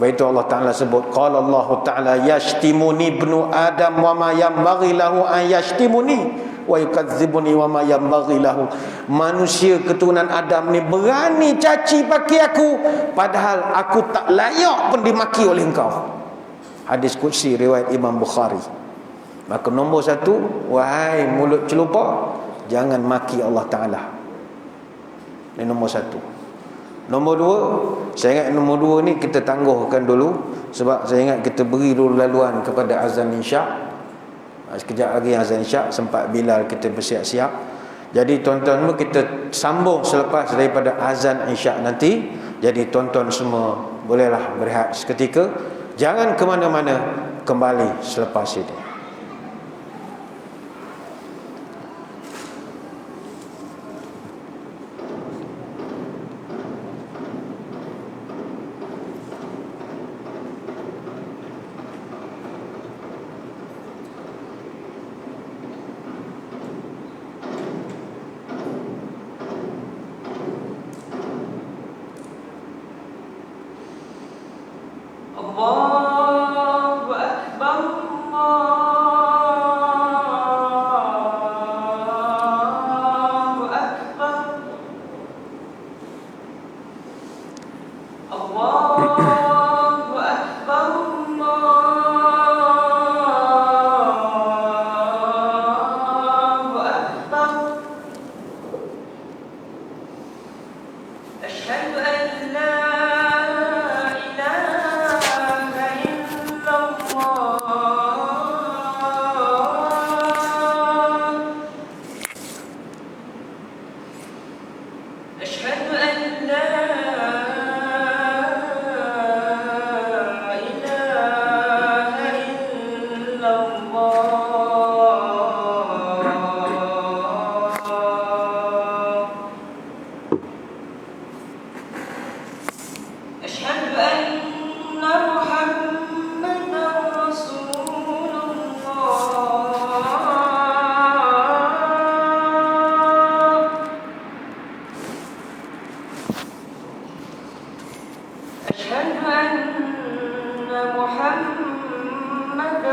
Baik itu Allah Ta'ala sebut, qala Allah Ta'ala yashtimuni ibnu Adam wa ma yanbaghi lahu an yashtimuni wa yukadzibuni wa ma yanbaghi lahu. Manusia keturunan Adam ni berani caci paki aku, padahal aku tak layak pun dimaki oleh engkau. Hadis qudsi riwayat Imam Bukhari. Maka nombor 1, wahai mulut celupa, jangan maki Allah Ta'ala. Ini nombor 1. Nombor 2, saya ingat nombor 2 ni kita tangguhkan dulu, sebab saya ingat kita beri dulu laluan kepada azan isyak. Sekejap lagi azan isyak, sempat Bilal kita bersiap-siap. Jadi tuan-tuan kita sambung selepas daripada azan isyak nanti. Jadi tuan-tuan semua bolehlah berehat seketika. Jangan ke mana-mana, kembali selepas ini.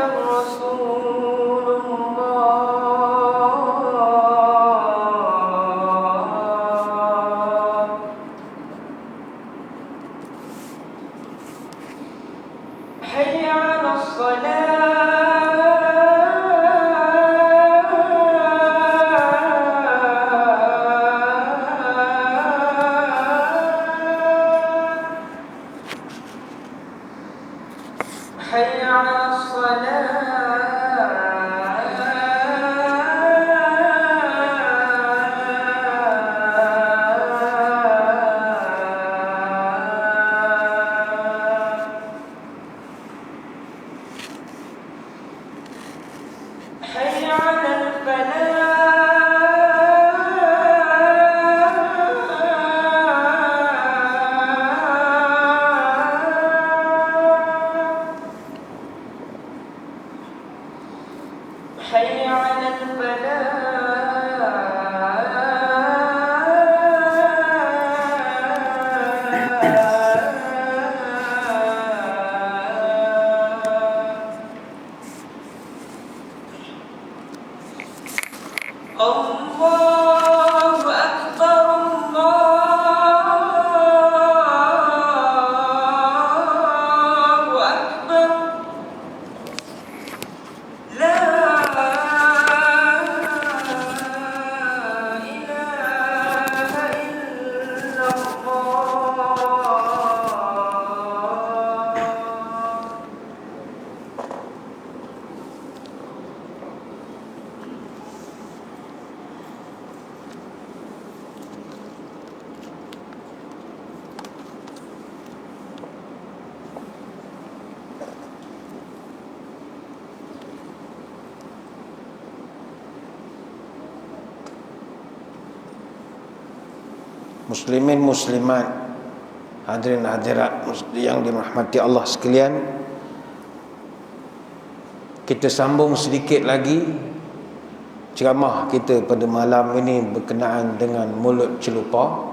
رسول الله حي على حي على حي على حي على الله أكبر الله أكبر لا إله إلا الله. Muslimin muslimat, hadirin hadirat yang dirahmati Allah sekalian, kita sambung sedikit lagi ceramah kita pada malam ini berkenaan dengan mulut celupa.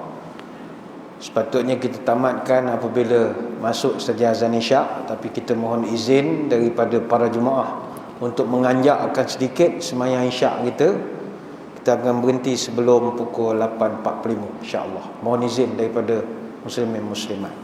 Sepatutnya kita tamatkan apabila masuk saja azan isyak, tapi kita mohon izin daripada para jemaah untuk menganjakkan sedikit sembahyang isyak kita. Kita akan berhenti sebelum pukul 8.45 insya-Allah. Mohon izin daripada muslimin muslimat.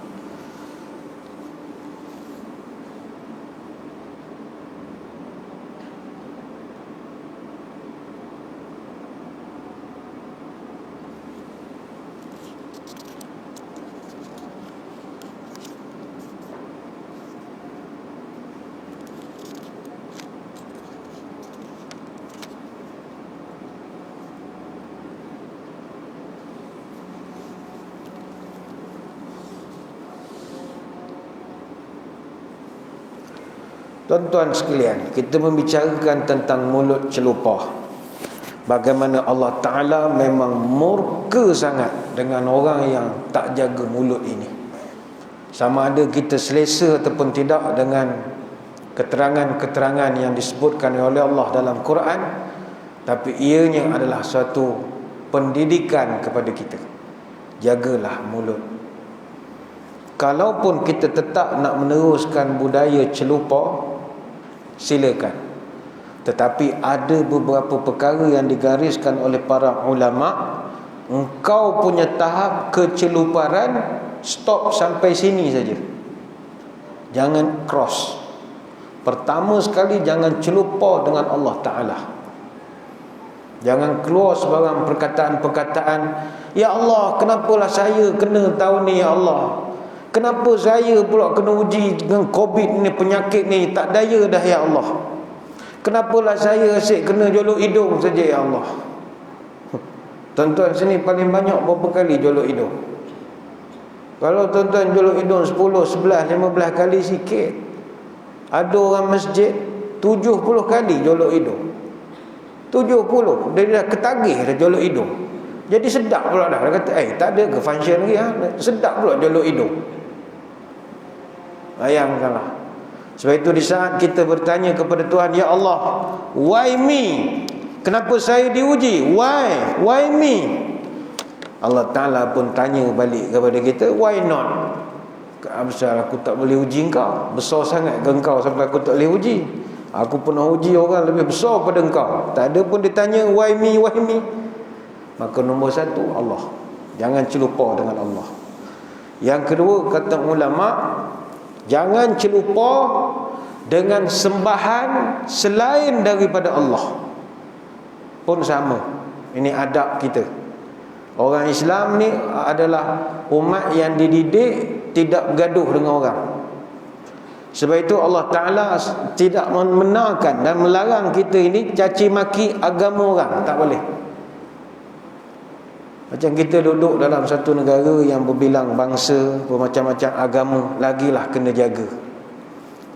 Tuan-tuan sekalian, kita membicarakan tentang mulut celupah. Bagaimana Allah Ta'ala memang murka sangat dengan orang yang tak jaga mulut ini. Sama ada kita selesa ataupun tidak dengan keterangan-keterangan yang disebutkan oleh Allah dalam Quran, tapi ianya adalah suatu pendidikan kepada kita. Jagalah mulut. Kalaupun kita tetap nak meneruskan budaya celupa, silakan. Tetapi ada beberapa perkara yang digariskan oleh para ulama. Engkau punya tahap keceluparan stop sampai sini saja, jangan cross. Pertama sekali, jangan celupa dengan Allah Ta'ala. Jangan keluar sebarang perkataan-perkataan, ya Allah, kenapalah saya kena tahun ni, ya Allah, kenapa saya pula kena uji dengan COVID ni, penyakit ni, tak daya dah, ya Allah. Kenapalah saya asyik kena jolok hidung saja, ya Allah. Tuan-tuan sini paling banyak berapa kali jolok hidung? Kalau tuan-tuan jolok hidung 10, 11, 15 kali sikit. Ada orang masjid 70 kali jolok hidung. 70. Dia dah ketagih dah jolok hidung. Jadi sedap pula dah. Dia kata, tak ada ke function lagi, ha? Sedap pula jolok hidung. Bayangkanlah. Sebab itu di saat kita bertanya kepada Tuhan, ya Allah, why me? Kenapa saya diuji? Why? Why me? Allah Ta'ala pun tanya balik kepada kita, why not? Besar aku tak boleh uji engkau? Besar sangat ke engkau sampai aku tak boleh uji? Aku pernah uji orang lebih besar pada engkau. Tak ada pun ditanya why me, why me. Maka nombor satu, Allah. Jangan celupa dengan Allah. Yang kedua, kata ulama, jangan celupa dengan sembahan selain daripada Allah pun sama. Ini adab kita. Orang Islam ni adalah umat yang dididik tidak bergaduh dengan orang. Sebab itu Allah Ta'ala tidak membenarkan dan melarang kita ini caci maki agama orang. Tak boleh. Macam kita duduk dalam satu negara yang berbilang bangsa, bermacam-macam agama, lagilah kena jaga.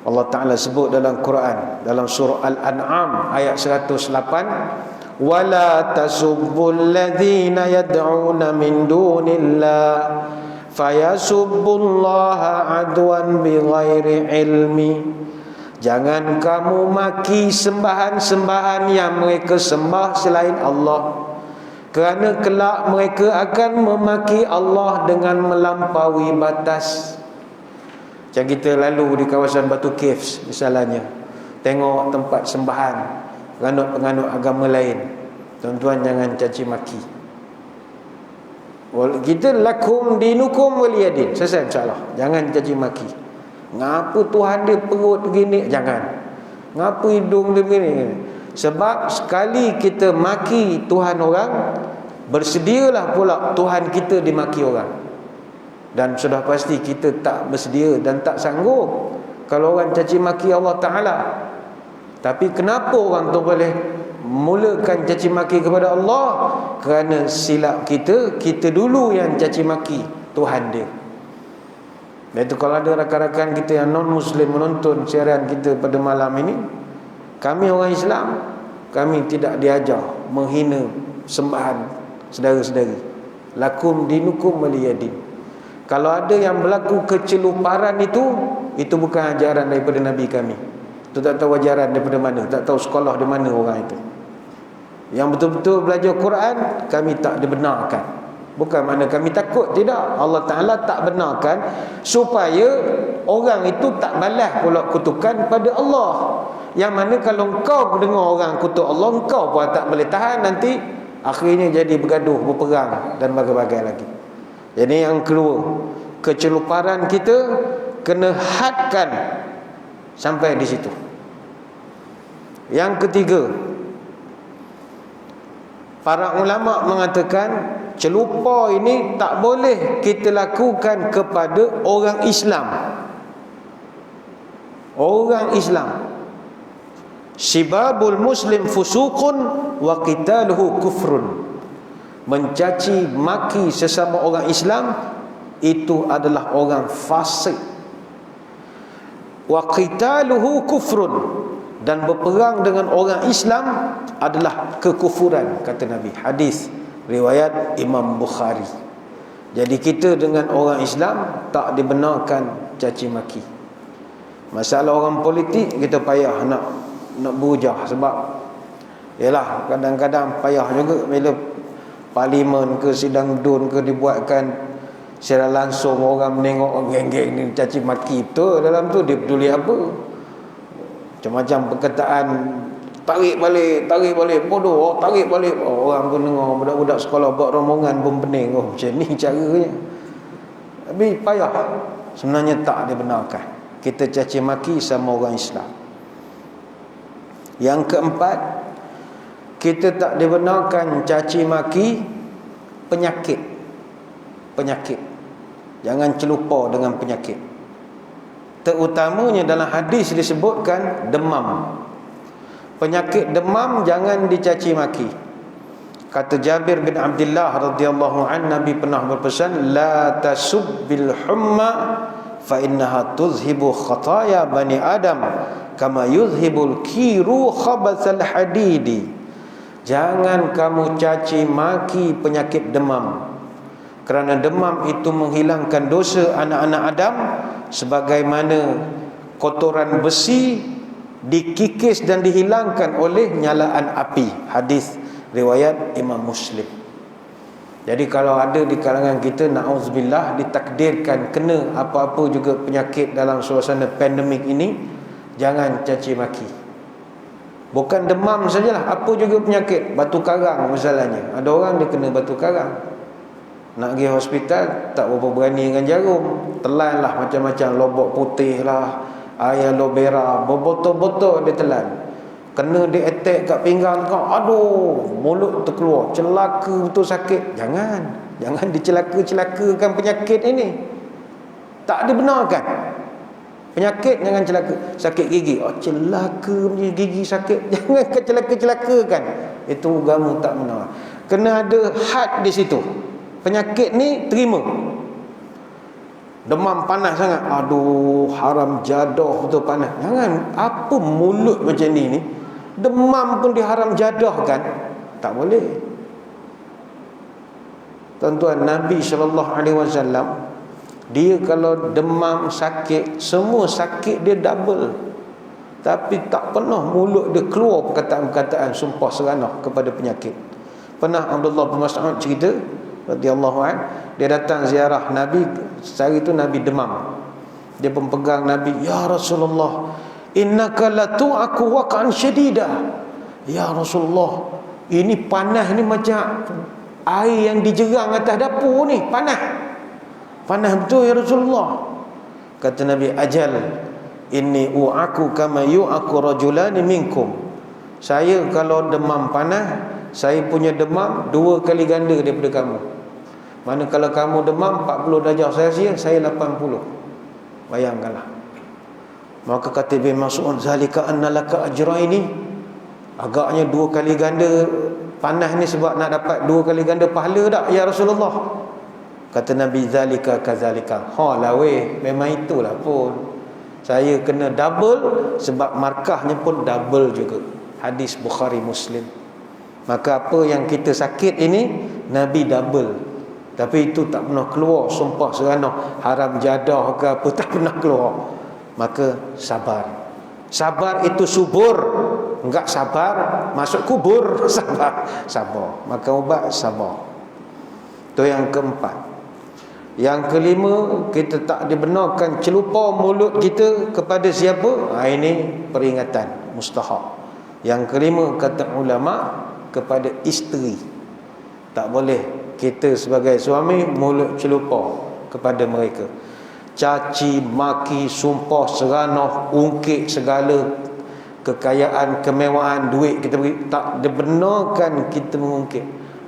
Allah Ta'ala sebut dalam Quran, dalam surah Al-An'am ayat 108, wala tasubbul ladzina yad'una min dunillah fayasubbullaha adwan bighairi ilmi. Jangan kamu maki sembahan-sembahan yang mereka sembah selain Allah, kerana kelak mereka akan memaki Allah dengan melampaui batas. Macam kita lalu di kawasan Batu Caves misalnya, tengok tempat sembahan penganut-penganut agama lain, tuan-tuan jangan caci maki. Kita lakum dinukum waliyadin, selesai insyaAllah. Jangan caci maki. Ngapa Tuhan dia perut begini? Jangan. Ngapa hidung dia begini? Sebab sekali kita maki Tuhan orang, bersedialah pula Tuhan kita dimaki orang. Dan sudah pasti kita tak bersedia dan tak sanggup kalau orang caci maki Allah Ta'ala. Tapi kenapa orang tu boleh mulakan caci maki kepada Allah? Kerana silap kita dulu yang caci maki Tuhan dia. Dan itu kalau ada rakan-rakan kita yang non-Muslim menonton siaran kita pada malam ini, kami orang Islam, kami tidak diajar menghina sembahan saudara-saudari. Lakum dinukum waliyadin. Kalau ada yang berlaku keceluparan itu bukan ajaran daripada Nabi kami. Itu tak tahu ajaran daripada mana, tak tahu sekolah di mana orang itu. Yang betul-betul belajar Quran, kami tak dibenarkan. Bukan makna kami takut, tidak. Allah Ta'ala tak benarkan supaya orang itu tak balas pula kutukan pada Allah. Yang mana kalau engkau dengar orang kutuk Allah, engkau pun tak boleh tahan, nanti akhirnya jadi bergaduh, berperang dan bagai-bagai lagi. Jadi yang kedua, keceluparan kita kena hadkan sampai di situ. Yang ketiga, para ulama mengatakan celupa ini tak boleh kita lakukan kepada orang Islam. Orang Islam. Sibabul muslim fusuqun wa qitaluhu kufrun. Mencaci maki sesama orang Islam itu adalah orang fasik. Wa qitaluhu kufrun, dan berperang dengan orang Islam adalah kekufuran, kata Nabi. Hadis riwayat Imam Bukhari. Jadi kita dengan orang Islam tak dibenarkan caci maki. Masalah orang politik kita payah nak berhujah, sebab yalah kadang-kadang payah juga bila parlimen ke sidang DUN ke dibuatkan secara langsung, orang menengok geng-geng ni caci maki. Betul, dalam tu dia peduli apa? Macam-macam perkataan, tarik balik bodoh, tarik balik. Orang pun dengar, budak-budak sekolah buat rombongan pun pening. Oh, macam ni caranya. Tapi payah. Sebenarnya tak dibenarkan kita caci maki sama orang Islam. Yang keempat, kita tak dibenarkan caci maki penyakit. Jangan celupa dengan penyakit. Terutamanya dalam hadis disebutkan demam. Penyakit demam jangan dicaci maki. Kata Jabir bin Abdullah radhiyallahu an, Nabi pernah berpesan, la tasubbil humma fa innaha tuzhibu khataya bani adam kama yuzhibul kiru khabathal hadidi. Jangan kamu caci maki penyakit demam, kerana demam itu menghilangkan dosa anak-anak Adam sebagaimana kotoran besi dikikis dan dihilangkan oleh nyalaan api. Hadis riwayat Imam Muslim. Jadi kalau ada di kalangan kita, na'udzubillah, ditakdirkan kena apa-apa juga penyakit dalam suasana pandemik ini, jangan caci maki. Bukan demam sajalah, apa juga penyakit. Batu karang masalahnya. Ada orang dia kena batu karang, nak pergi hospital tak berapa berani dengan jarum, telan lah macam-macam, lobok putih lah, air aloe vera, berbotol-botol dia telan. Kena dia attack kat pinggang kau, aduh, mulut terkeluar, celaka betul, sakit. Jangan dicelaka-celakakan penyakit ini. Tak dibenarkan. Penyakit jangan celaka. Sakit gigi, oh celaka punya gigi sakit. Jangan celaka-celakakan. Itu agama tak benar. Kena ada had di situ. Penyakit ni terima. Demam panas sangat, aduh, haram jadah betul panas. Jangan, apa mulut macam ni demam pun diharam jadahkan. Tak boleh. Tuan-tuan, Nabi SAW, dia kalau demam, sakit, semua sakit dia double. Tapi tak pernah mulut dia keluar perkataan-perkataan sumpah seranah kepada penyakit. Pernah Abdullah bin Mas'ud cerita radhiyallahu an, dia datang ziarah Nabi. Sehari itu Nabi demam. Dia pun pegang Nabi, ya Rasulullah, innaka latu'aku waqan syadida. Ya Rasulullah, ini panas ni macam air yang dijerang atas dapur ni, panas betul ya Rasulullah. Kata Nabi, ajal, inni u'aku kama yu'aku rajulani minkum. Saya kalau demam panas, saya punya demam 2 kali ganda daripada kamu. Mana kalau kamu demam 40 darjah Celsius, saya 80. Bayangkanlah. Maka kata Ibn Mas'ud, zalika anna laka ajraini. Agaknya 2 kali ganda panas ni sebab nak dapat 2 kali ganda pahala tak ya Rasulullah? Kata Nabi, zalika kazalika. Lah weh, memang itulah pun. Saya kena double sebab markahnya pun double juga. Hadis Bukhari Muslim. Maka apa yang kita sakit ini, Nabi double. Tapi itu tak pernah keluar sumpah seranah haram jadah ke apa, tak pernah keluar. Maka sabar. Sabar itu subur. Enggak sabar masuk kubur. Sabar. Maka ubat sabar. Itu yang keempat. Yang kelima, kita tak dibenarkan celupa mulut kita kepada siapa. Ini peringatan mustahab. Yang kelima, kata ulama, kepada isteri. Tak boleh kita sebagai suami mulut celupa kepada mereka. Caci, maki, sumpah seranah, ungkit segala kekayaan, kemewahan, duit kita beri. Tak dibenarkan kita mengungkit.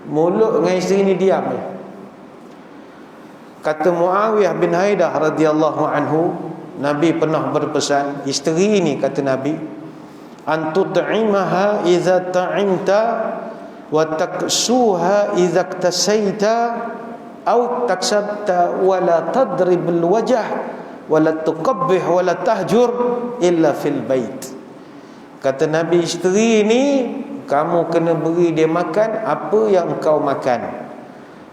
Mulut dengan isteri ni diam. Kata Muawiyah bin Haidah radhiyallahu anhu, Nabi pernah berpesan isteri ni, kata Nabi, antut'imaha idza ta'imta wa taksuha idza iktasaita au taksabta wa la tadribul wajh wa la tuqabbih wa la tahjur illa fil bait. Kata Nabi, isteri ni kamu kena beri dia makan apa yang kau makan,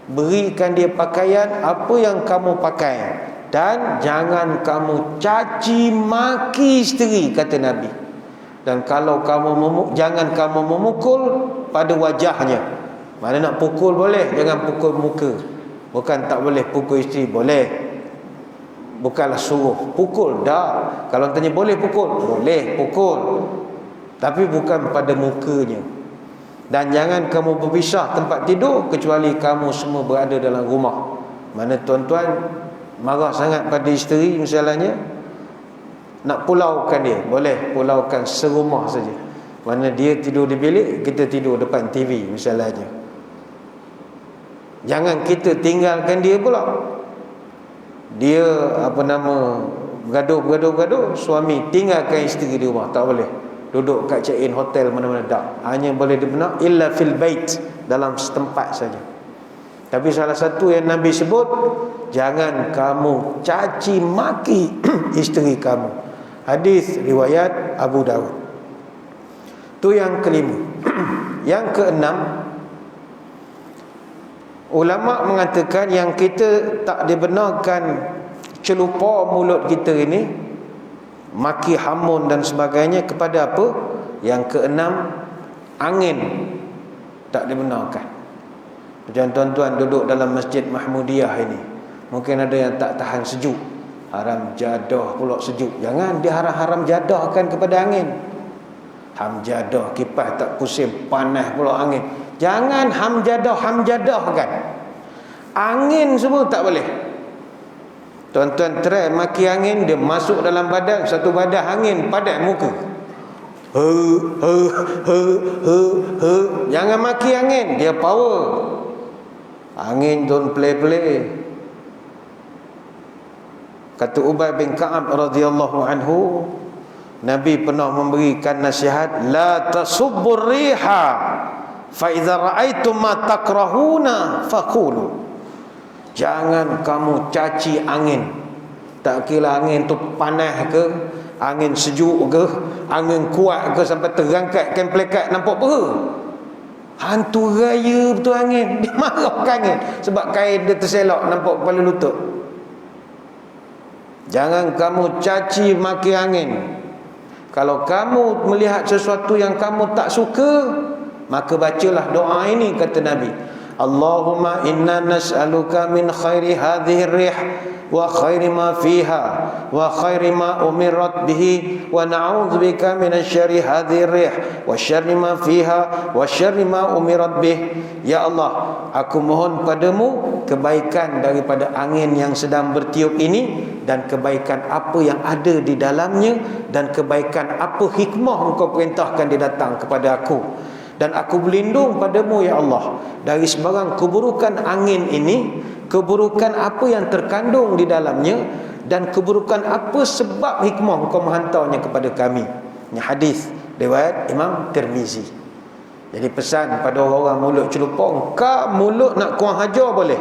berikan dia pakaian apa yang kamu pakai, dan jangan kamu caci maki isteri, kata Nabi. Dan kalau kamu jangan kamu memukul pada wajahnya. Mana nak pukul boleh, jangan pukul muka. Bukan tak boleh pukul isteri, boleh. Bukanlah suruh pukul, dah. Kalau tanya boleh pukul, boleh pukul, tapi bukan pada mukanya. Dan jangan kamu berpisah tempat tidur kecuali kamu semua berada dalam rumah. Mana tuan-tuan marah sangat pada isteri misalnya, nak pulaukan dia, boleh pulaukan serumah saja. Mana dia tidur di bilik, kita tidur depan TV misalnya. Jangan kita tinggalkan dia pula. Dia bergaduh, suami tinggalkan isteri di rumah, tak boleh. Duduk kat check-in hotel mana-mana, tak. Hanya boleh dibenar illa fil bait, dalam setempat saja. Tapi salah satu yang Nabi sebut, jangan kamu caci maki isteri kamu. Hadis riwayat Abu Dawud. Itu yang kelima. Yang keenam, ulama mengatakan yang kita tak dibenarkan celupa mulut kita ini, maki, hamun dan sebagainya, kepada apa? Yang keenam, angin tak dibenarkan. Macam tuan-tuan duduk dalam Masjid Mahmudiyah ini, mungkin ada yang tak tahan sejuk, haram jadah pula sejuk. Jangan diharam-haram jadahkan kepada angin. Hamjadah, kipas tak pusing, panas pula angin. Jangan hamjadah kan. Angin semua tak boleh. Tuan-tuan try maki angin, dia masuk dalam badan, satu badan angin padat muka. Jangan maki angin, dia power. Angin don't play. Kata Ubay bin Ka'ab radhiyallahu anhu, Nabi pernah memberikan nasihat, la tasubbur riha fa idza ra'aitum ma takrahuna faqulu. Jangan kamu caci angin. Tak kira angin tu panas ke, angin sejuk ke, angin kuat ke sampai terangkat kain pelekat nampak apa? Hantu raya betul angin. Dia marah ke angin sebab kain dia terselok nampak kepala lutut. Jangan kamu caci maki angin. Kalau kamu melihat sesuatu yang kamu tak suka, maka bacalah doa ini, kata Nabi. Allahumma inna nas'aluka min khairi hadhihi rih wa khairi ma fiha wa khairi ma umirat bihi wa na'udzubika min syarri hadhihi rih wa syarri ma fiha wa syarri ma umirat bih. Ya Allah, aku mohon padamu kebaikan daripada angin yang sedang bertiup ini, dan kebaikan apa yang ada di dalamnya, dan kebaikan apa hikmah engkau perintahkan dia datang kepada aku. Dan aku berlindung padamu ya Allah dari sebarang keburukan angin ini, keburukan apa yang terkandung di dalamnya, dan keburukan apa sebab hikmah engkau menghantarnya kepada kami. Ini hadis riwayat Imam Tirmizi. Jadi pesan pada orang-orang mulut celupong, kau mulut nak kurang hajar boleh,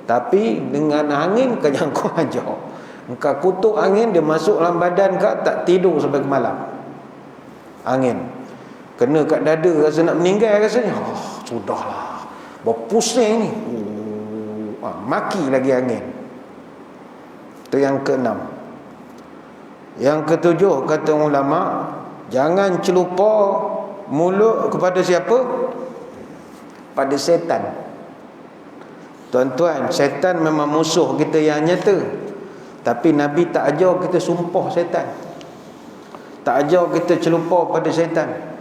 tapi dengan angin kau jangan kurang hajar. Engkau kutuk angin, dia masuk dalam badan kau, tak tidur sampai ke malam. Angin kena kat dada, rasa nak meninggal rasanya. Sudahlah, berpusing ni. Maki lagi angin. Itu yang keenam. Yang ketujuh, kata ulama, jangan celupa mulut kepada siapa? Pada setan. Tuan-tuan, setan memang musuh kita yang nyata, tapi Nabi tak ajar kita sumpah setan, tak ajar kita celupa pada setan.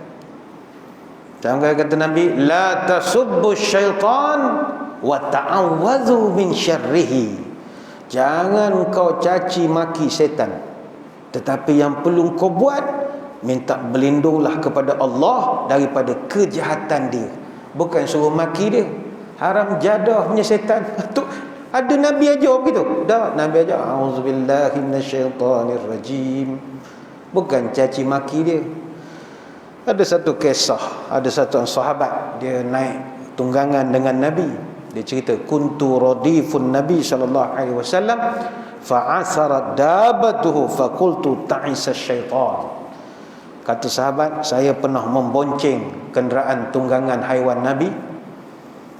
Sampai kata Nabi, la tasubbu syaitan wa ta'awwadhu min syarrihi. Jangan kau caci maki setan, tetapi yang perlu kau buat, minta berlindunglah kepada Allah daripada kejahatan dia. Bukan suruh maki dia. Haram jadah punya setan. Tu ada Nabi ajar begitu? Dah, Nabi ajar auzubillahi minasyaitonirrajim. Bukan caci maki dia. Ada satu kisah, ada satu sahabat, dia naik tunggangan dengan Nabi. Dia cerita, kuntu radifun Nabi sallallahu alaihi wasallam fa'asarat dabatuhu faqultu ta'isa syaitan. Kata sahabat, saya pernah membonceng kenderaan tunggangan haiwan Nabi.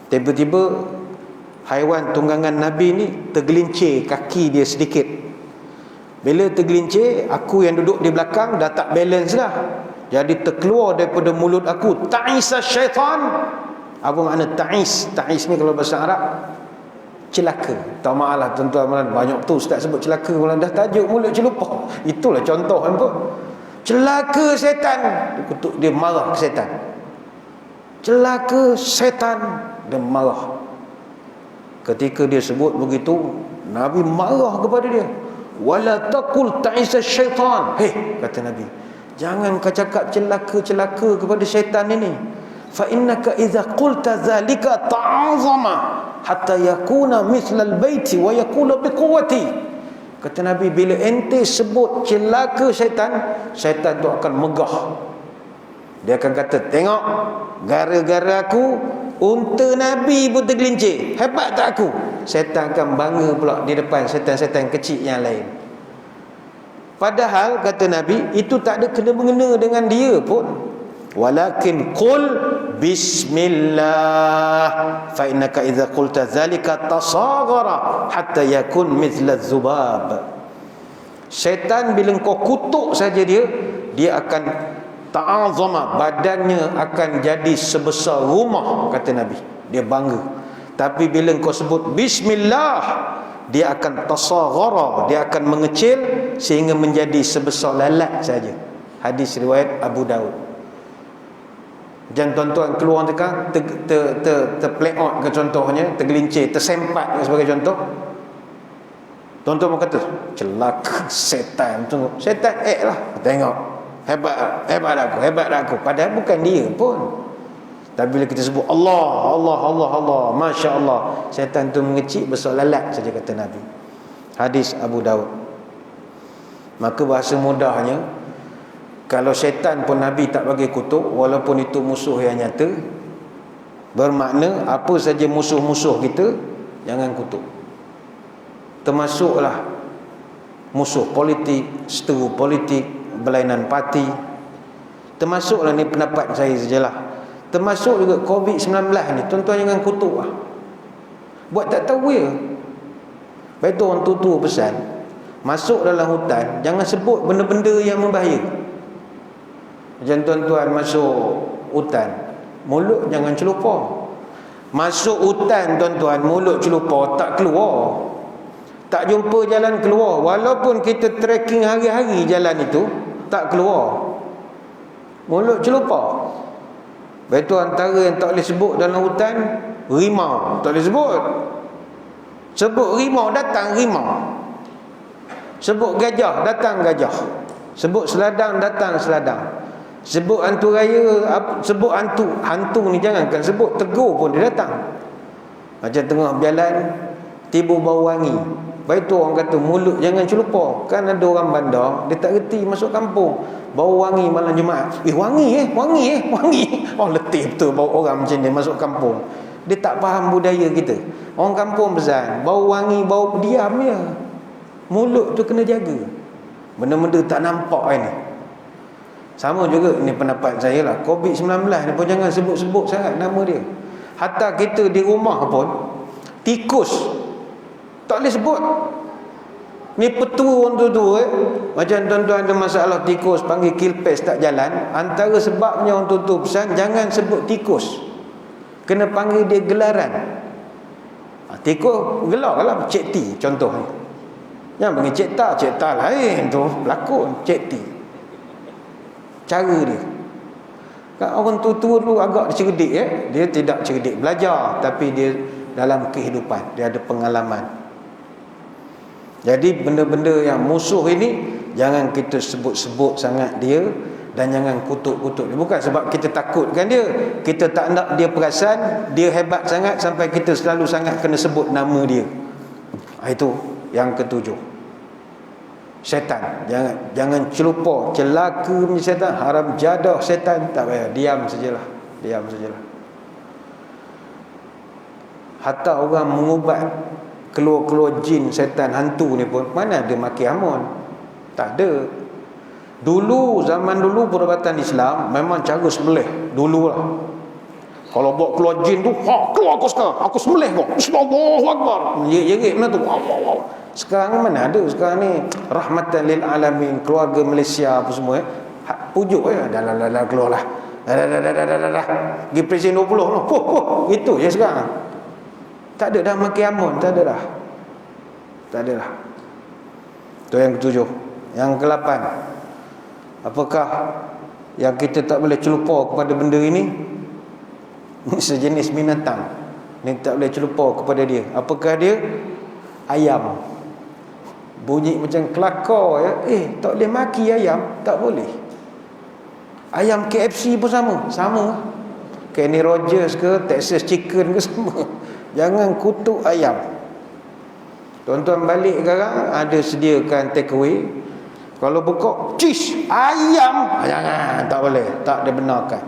Tiba-tiba haiwan tunggangan Nabi ni tergelincir kaki dia sedikit. Bila tergelincir, aku yang duduk di belakang dah tak balance dah. Jadi terkeluar daripada mulut aku, ta'isa syaitan. Apa makna ta'is? Ta'is ni kalau bahasa Arab, celaka. Tak maaf lah tuan-tuan, banyak tu ustaz sebut celaka, dah tajuk mulut celupa. Itulah contoh pun. Celaka setan. Dia marah ke setan. Celaka setan. Dia marah. Ketika dia sebut begitu, Nabi marah kepada dia. Wala taqul ta'isa syaitan. Hei, kata Nabi, jangan kau cakap celaka-celaka kepada syaitan ini. Fa innaka idza qulta zalika ta'azama hatta yakuna mithlal baiti wa yaqulu biquwwati. Kata Nabi, bila ente sebut celaka syaitan, syaitan tu akan megah. Dia akan kata, tengok, gara-gara aku unta Nabi pun tergelincir. Hebat tak aku? Syaitan akan bangga pula di depan syaitan-syaitan kecil yang lain. Padahal kata Nabi, itu tak ada kena-mengena dengan dia pun. Walakin qul bismillah fa innaka idza qulta zalika tasaghara hatta yakun mithla dzubab. Syaitan bila kau kutuk saja dia akan ta'azama, badannya akan jadi sebesar rumah, kata Nabi. Dia bangga. Tapi bila kau sebut bismillah, dia akan tasaghara, dia akan mengecil sehingga menjadi sebesar lalat saja. Hadis riwayat Abu Daud. Jangan tuan-tuan keluar tekan terplay out ke contohnya, tergelincir, tersempat sebagai contoh. Tuan-tuan kata celaka setan tu. Setan lah. Tengok. Hebat aku. Padahal bukan dia pun. Tapi bila kita sebut Allah, Masya Allah, setan tu mengecik besar lalat saja, kata Nabi. Hadis Abu Daud. Maka bahasa mudahnya, kalau syaitan pun Nabi tak bagi kutuk, walaupun itu musuh yang nyata, bermakna apa saja musuh-musuh kita, jangan kutuk. Termasuklah musuh politik, seteru politik, berlainan parti. Termasuklah, ni pendapat saya sajalah, termasuk juga COVID-19 ni. Tuan-tuan jangan kutuk lah. Buat tak tahu ya. Baik tu orang tua pesan, masuk dalam hutan jangan sebut benda-benda yang membahaya. Macam tuan-tuan masuk hutan, mulut jangan celupar. Masuk hutan tuan-tuan, mulut celupar, tak keluar, tak jumpa jalan keluar. Walaupun kita trekking hari-hari jalan itu, tak keluar, mulut celupar. Baik tu antara yang tak boleh sebut dalam hutan, rimau tak boleh sebut. Sebut rimau, datang rimau. Sebut gajah, datang gajah. Sebut seladang, datang seladang. Sebut hantu raya, sebut hantu ni jangankan sebut, tegur pun dia datang. Macam tengah berjalan, tiba bau wangi. Baik tu orang kata mulut jangan celupar. Kan ada orang bandar, dia tak reti masuk kampung, bau wangi malam Jumaat. Wangi. Oh, letih betul bau orang macam ni masuk kampung. Dia tak faham budaya kita. Orang kampung pesan, bau wangi, bau, diam je. Mulut tu kena jaga. Benda-benda tak nampak ni. Sama juga, ni pendapat saya lah, COVID-19 ni pun jangan sebut-sebut sangat nama dia. Hatta kita di rumah pun, tikus tak boleh sebut. Ni petua orang tu macam tuan-tuan ada masalah tikus, panggil kilpes tak jalan. Antara sebabnya orang tu pesan jangan sebut tikus, kena panggil dia gelaran. Tikus gelar lah, Cik T contoh ni. Jangan panggil Cik Ta lain tu, pelakon Cik T. Cara dia kan, orang tua-tua dulu agak cerdik dia tidak cerdik belajar, tapi dia dalam kehidupan dia ada pengalaman. Jadi benda-benda yang musuh ini jangan kita sebut-sebut sangat dia, dan jangan kutuk-kutuk dia. Bukan sebab kita takutkan dia, kita tak nak dia perasan dia hebat sangat sampai kita selalu sangat kena sebut nama dia. Itu yang ketujuh. Syaitan, jangan celupar, celaka punya syaitan, haram jadah syaitan, tak payah, diam sajalah. Hatta orang mengubat keluar-keluar jin, syaitan, hantu ni pun mana ada maki amun? Tak ada. Dulu, zaman dulu perubatan Islam memang cara sembelih dululah. Kalau buat keluar jin tu, keluar aku sekarang, aku sembelih kau, Allahu Akbar, jerit mana tu, wow. Sekarang mana ada, sekarang ni rahmatan lil alamin, keluarga Malaysia apa semua pujuk dah keluarlah, dah pergi presiden 20 noh, itu je sekarang. Tak ada dah maki amun, tak ada dah. Itu yang ketujuh. Yang ke-8, apakah yang kita tak boleh celupar kepada benda ini? Ini sejenis binatang, ni tak boleh celupar kepada dia. Apakah dia? Ayam. Bunyi macam kelakar tak boleh maki ayam, tak boleh. Ayam KFC pun sama. Kenny Rogers ke Texas Chicken ke sama. Jangan kutuk ayam. Tuan-tuan balik sekarang ada sediakan take away, kalau buka cheese ayam, jangan, tak boleh, tak dibenarkan.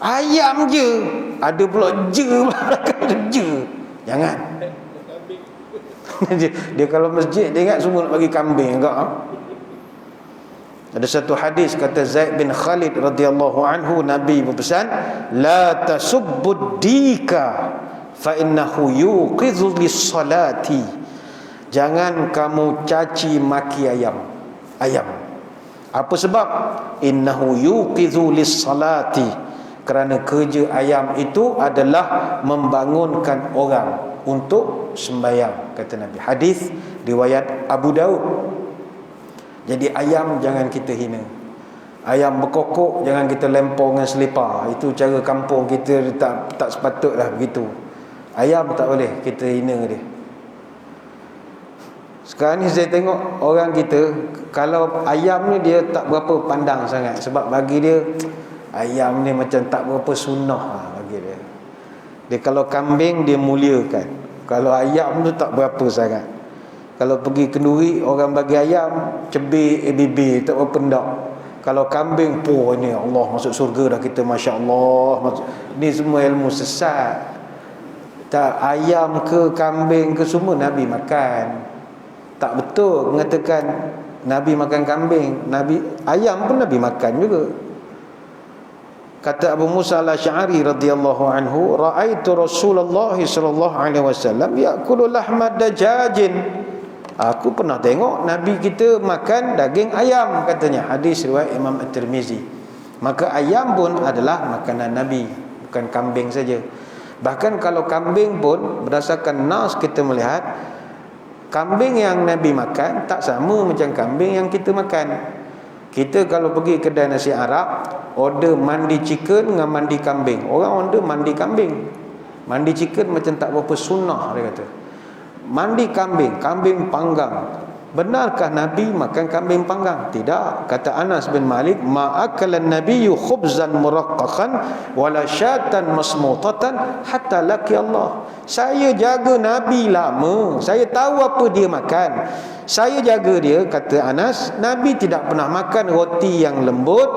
Ayam je, ada pula je, jangan. Dia kalau masjid dia ingat semua nak bagi kambing enggak. Ada satu hadis kata Zaid bin Khalid radhiyallahu anhu, Nabi berpesan, la tasubbud dika fa innahu yuqidhu lis-salati. Jangan kamu caci maki ayam. Apa sebab? Innahu yuqidhu lis-salati. Kerana kerja ayam itu adalah membangunkan orang untuk sembahyang, kata Nabi. Hadis riwayat Abu Daud. Jadi ayam jangan kita hina. Ayam berkokok jangan kita lempar dengan selipar. Itu cara kampung kita, tak sepatutlah begitu. Ayam tak boleh kita hina dia. Sekarang ni saya tengok orang kita, kalau ayam ni dia tak berapa pandang sangat, sebab bagi dia ayam ni macam tak berapa sunnah lah bagi dia. Dia kalau kambing dia muliakan, kalau ayam tu tak berapa sangat. Kalau pergi kenduri orang bagi ayam cebik ABB tak berapa ndak. Kalau kambing pun ni Allah masuk surga dah kita, masya-Allah. Ni semua ilmu sesat. Tak, ayam ke kambing ke semua Nabi makan. Tak betul mengatakan Nabi makan kambing. Ayam pun Nabi makan juga. Kata Abu Musa al-Asy'ari radhiyallahu anhu, ra'aitu Rasulullah sallallahu alaihi wasallam ya'kulu lahma dajajin. Aku pernah tengok Nabi kita makan daging ayam, katanya. Hadis riwayat Imam At-Tirmizi. Maka ayam pun adalah makanan Nabi, bukan kambing saja. Bahkan kalau kambing pun berdasarkan nas kita melihat kambing yang Nabi makan tak sama macam kambing yang kita makan. Kita kalau pergi kedai nasi Arab, order mandi chicken dengan mandi kambing. Orang order mandi kambing. Mandi chicken macam tak berapa sunnah, dia kata. Mandi kambing, kambing panggang. Benarkah Nabi makan kambing panggang? Tidak. Kata Anas bin Malik, ma'akalan nabiyyu khubzan muraqqaqan wala syatan masmutatan hatta laki Allah. Saya jaga Nabi lama, saya tahu apa dia makan. Saya jaga dia, kata Anas. Nabi tidak pernah makan roti yang lembut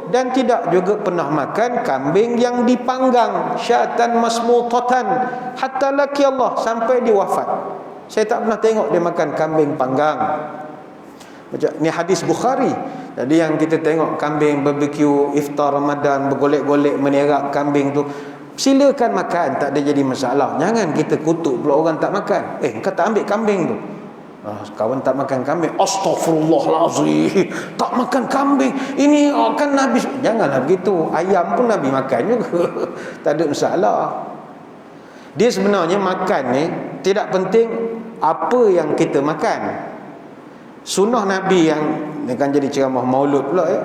dan tidak juga pernah makan kambing yang dipanggang, syatan masmutatan hatta laki Allah, sampai dia wafat. Saya tak pernah tengok dia makan kambing panggang. Macam ni hadis Bukhari. Jadi yang kita tengok kambing barbecue iftar Ramadan, bergolek-golek menerap kambing tu, silakan makan, tak ada jadi masalah. Jangan kita kutuk pula orang tak makan. Kau tak ambil kambing tu. Kawan tak makan kambing, astaghfirullahalazim, tak makan kambing, ini kan Nabi. Janganlah begitu. Ayam pun Nabi makan juga. Tak ada masalah. Dia sebenarnya makan ni tidak penting apa yang kita makan. Sunnah Nabi yang ni kan jadi ceramah maulud pula ya.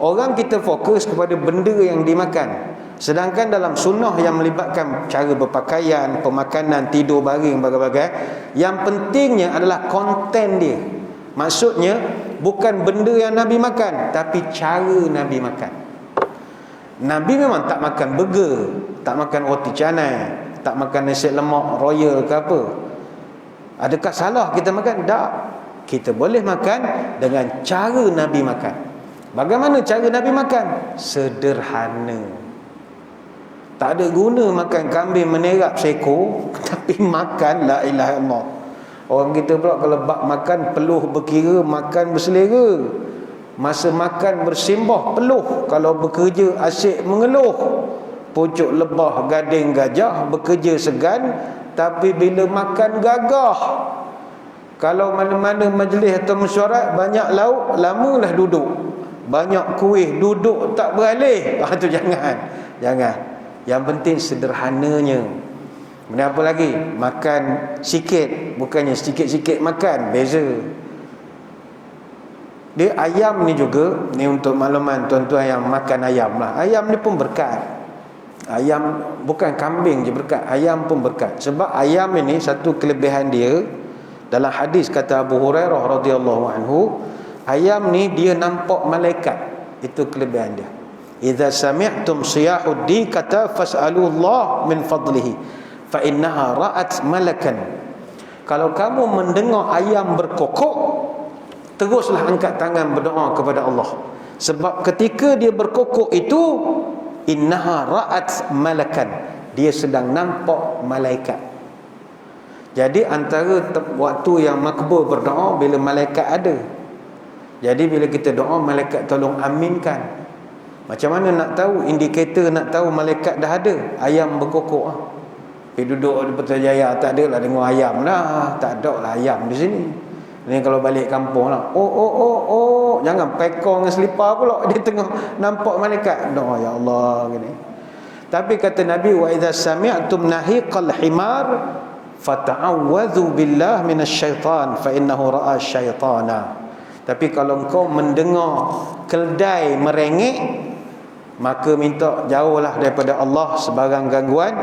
Orang kita fokus kepada benda yang dimakan. Sedangkan dalam sunnah yang melibatkan cara berpakaian, pemakanan, tidur baring, bagai-bagai, yang pentingnya adalah konten dia. Maksudnya bukan benda yang Nabi makan, tapi cara Nabi makan. Nabi memang tak makan burger, tak makan roti canai, tak makan nasi lemak royal ke apa. Adakah salah kita makan? Tak. Kita boleh makan dengan cara Nabi makan. Bagaimana cara Nabi makan? Sederhana. Tak ada guna makan kambing menerap seekor tapi makan la ilaha illallah. Orang kita pula kalau bab makan peluh berkira, makan berselera. Masa makan bersimbah peluh, kalau bekerja asyik mengeluh. Pucuk lebah gading gajah, bekerja segan, tapi bila makan gagah. Kalau mana-mana majlis atau mesyuarat banyak lauk, lamalah duduk. Banyak kuih, duduk tak beralih. Itu jangan. Yang penting sederhananya. Kemudian apa lagi? Makan sikit, bukannya sikit-sikit makan, beza. Dia ayam ni juga, ni untuk makluman tuan-tuan yang makan ayam lah. Ayam ni pun berkat. Ayam bukan kambing je berkat, ayam pun berkat. Sebab ayam ini satu kelebihan dia, dalam hadis kata Abu Hurairah radhiyallahu anhu, ayam ni dia nampak malaikat. Itu kelebihan dia. Idza sami'tum siyahud dikata fas'alullah min fadlihi fa innaha ra'at malakan. Kalau kamu mendengar ayam berkokok, teruslah angkat tangan berdoa kepada Allah. Sebab ketika dia berkokok itu, innaha ra'at malakan, dia sedang nampak malaikat. Jadi antara waktu yang makbul berdoa bila malaikat ada. Jadi bila kita doa, malaikat tolong aminkan. Macam mana nak tahu? Indikator nak tahu malaikat dah ada, ayam berkokok lah. Pergi duduk di Putrajaya, tak ada lah dengar ayam lah. Tak ada lah ayam di sini. Ni kalau balik kampung lah, oh, jangan pekong dengan selipar pula, dia tengah nampak malaikat. Doa ya Allah gini. Tapi kata Nabi, wa idza sami'tum nahiqal himar fata'awwadhu billah minasyaitan fa innahu ra'a syaitana. Tapi kalau engkau mendengar keldai merengek, maka minta jauhlah daripada Allah sebarang gangguan,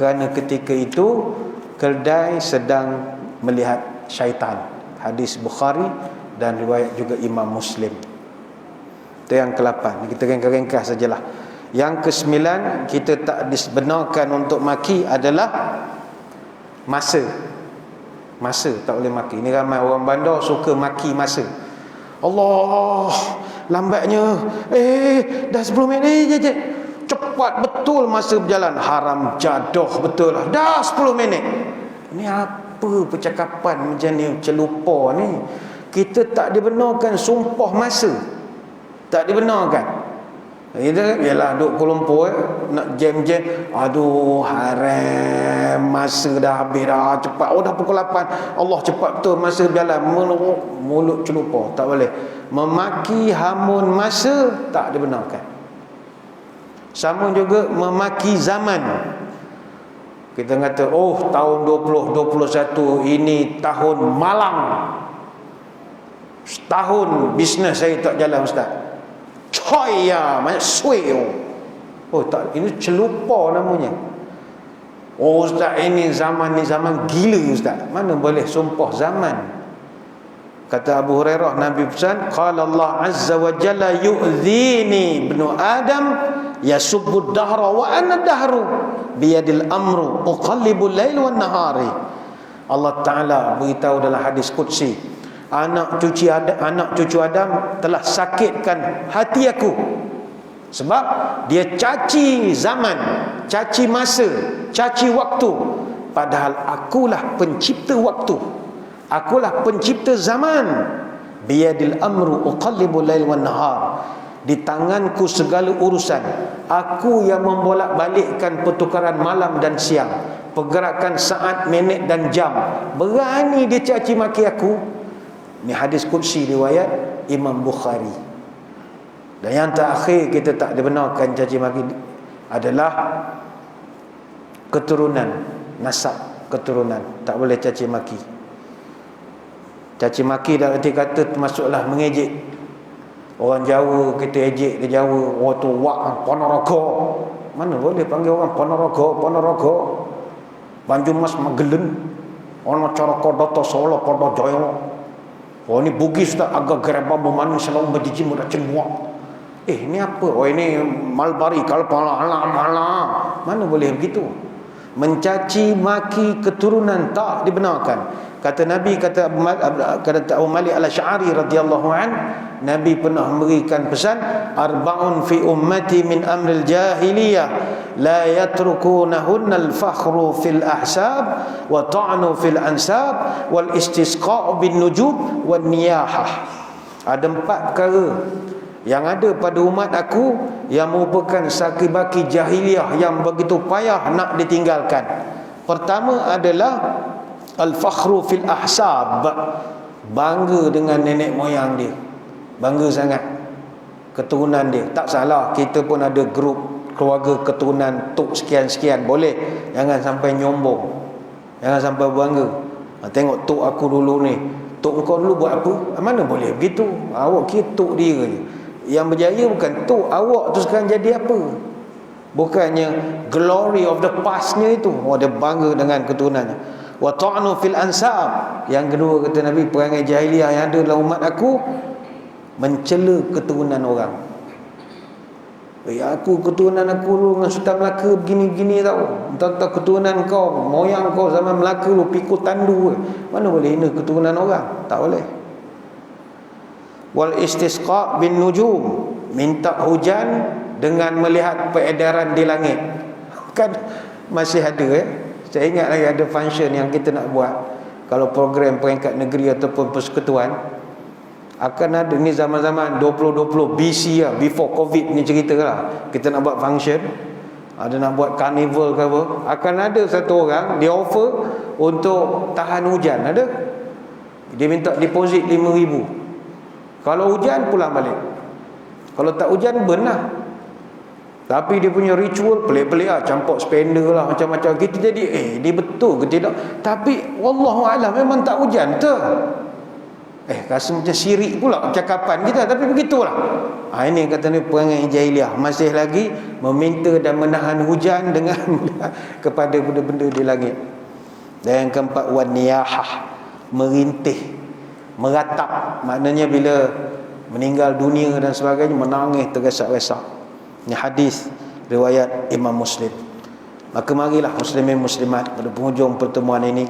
kerana ketika itu keldai sedang melihat syaitan. Hadis Bukhari dan riwayat juga Imam Muslim. Itu yang ke-8. Kita ringkas sajalah. Yang ke-9, kita tak dibenarkan untuk maki adalah masa. Masa tak boleh maki. Ini ramai orang bandar suka maki masa. Allah, lambatnya. Dah 10 minit je. Cepat betul masa berjalan. Haram jadah betul lah. Dah 10 minit. Ini apa percakapan macam ni, celupa ni? Kita tak dibenarkan sumpah masa. Tak dibenarkan. Kita ialah duduk Kuala Lumpur nak jam-jam, aduh haram, masa dah habis dah, cepat, dah pukul 8, Allah cepat betul masa berjalan. Mulut celupa, tak boleh. Memaki hamun masa tak dibenarkan. Sama juga memaki zaman. Kita kata, oh tahun 2021 ini tahun malang, setahun bisnes saya tak jalan ustaz. Coy ya, banyak suai. Oh tak, ini celupa namanya. Oh ustaz, ini zaman gila ustaz. Mana boleh sumpah zaman. Kata Abu Hurairah, Nabi pesan, qala Allah azza wa jalla yu'dhini ibnu Adam yasubbu dahra wa ana dahru biyadil amru uqallibul lail wan nahari. Allah Taala beritahu dalam hadis qudsi, anak cucu Adam telah sakitkan hati aku sebab dia caci zaman, caci masa, caci waktu, padahal akulah pencipta waktu, akulah pencipta zaman. Biyadil amru uqallibul lail wan nahar, di tanganku segala urusan, aku yang membolak-balikkan pertukaran malam dan siang, pergerakan saat, minit dan jam. Berani dia caci maki aku. Ini hadis qudsi riwayat Imam Bukhari. Dan yang terakhir kita tak dibenarkan caci maki adalah keturunan, nasab keturunan. Tak boleh caci maki. Caci maki dalam arti kata termasuklah mengejek. Orang Jawa kita ejek ke Jawa, orang tu wak Ponorogo. Mana boleh panggil orang Ponorogo. Banjumas Magelen. Orang Coroko Doto Solo Kodo Joyo. Oh ni Bugis tak agak gerabah bermana selalu berjiji mudah cemua. Ni apa? Oh ini Malbari Kalpala ala. Mana boleh begitu? Mencaci maki keturunan tak dibenarkan. Kata Nabi, kata Abu Malik Al-Asy'ari radhiyallahu an, Nabi pernah memberikan pesan, arba'un fi ummati min amril jahiliyah la yatrukunahunna al-fakhru fil ahsab wa ta'nu fil ansab wal istisqa' bin nujub wan niyahah. Ada 4 perkara yang ada pada umat aku yang merupakan saki-baki jahiliyah yang begitu payah nak ditinggalkan. Pertama adalah al-fakhru fil ahsab, bangga dengan nenek moyang dia, bangga sangat keturunan dia. Tak salah, kita pun ada grup keluarga keturunan tok sekian-sekian, boleh. Jangan sampai nyombong, jangan sampai bangga. Tengok tok aku dulu ni, tok kau dulu buat apa? Mana boleh begitu. Awak kira tok dia je. Yang berjaya bukan tok awak tu sekarang jadi apa, bukannya glory of the pastnya itu. Dia bangga dengan keturunannya. Wa ta'nu fil ansab. Yang kedua kata Nabi, perangai jahiliah yang ada dalam umat aku, mencela keturunan orang. Aku keturunan aku dulu dengan Sultan Melaka begini-begini tau. Entah keturunan kau, moyang kau zaman Melaka lu pikul tandu. Mana boleh hina keturunan orang? Tak boleh. Wal istisqa bin nujum, minta hujan dengan melihat peredaran di langit. Kan masih ada saya ingat lagi ada function yang kita nak buat. Kalau program peringkat negeri ataupun persekutuan, akan ada ni zaman-zaman 2020 BC lah, before COVID ni cerita lah. Kita nak buat function, ada nak buat carnival ke apa, akan ada satu orang dia offer untuk tahan hujan. Ada, dia minta deposit 5,000. Kalau hujan pulang balik, kalau tak hujan benar. Tapi dia punya ritual pelik-pelik lah, campur spender lah, macam-macam. Kita jadi dia betul ke tidak? Tapi wallahualam memang tak hujan tu. Rasa macam syirik pula cakapan kita, tapi begitulah. Ini kata ni perangai jahiliah, masih lagi meminta dan menahan hujan dengan kepada benda-benda di langit. Dan yang keempat, waniyahah, merintih, meratap, maknanya bila meninggal dunia dan sebagainya menangis tergesak-gesak. Ini hadis riwayat Imam Muslim. Maka marilah muslimin muslimat pada penghujung pertemuan ini,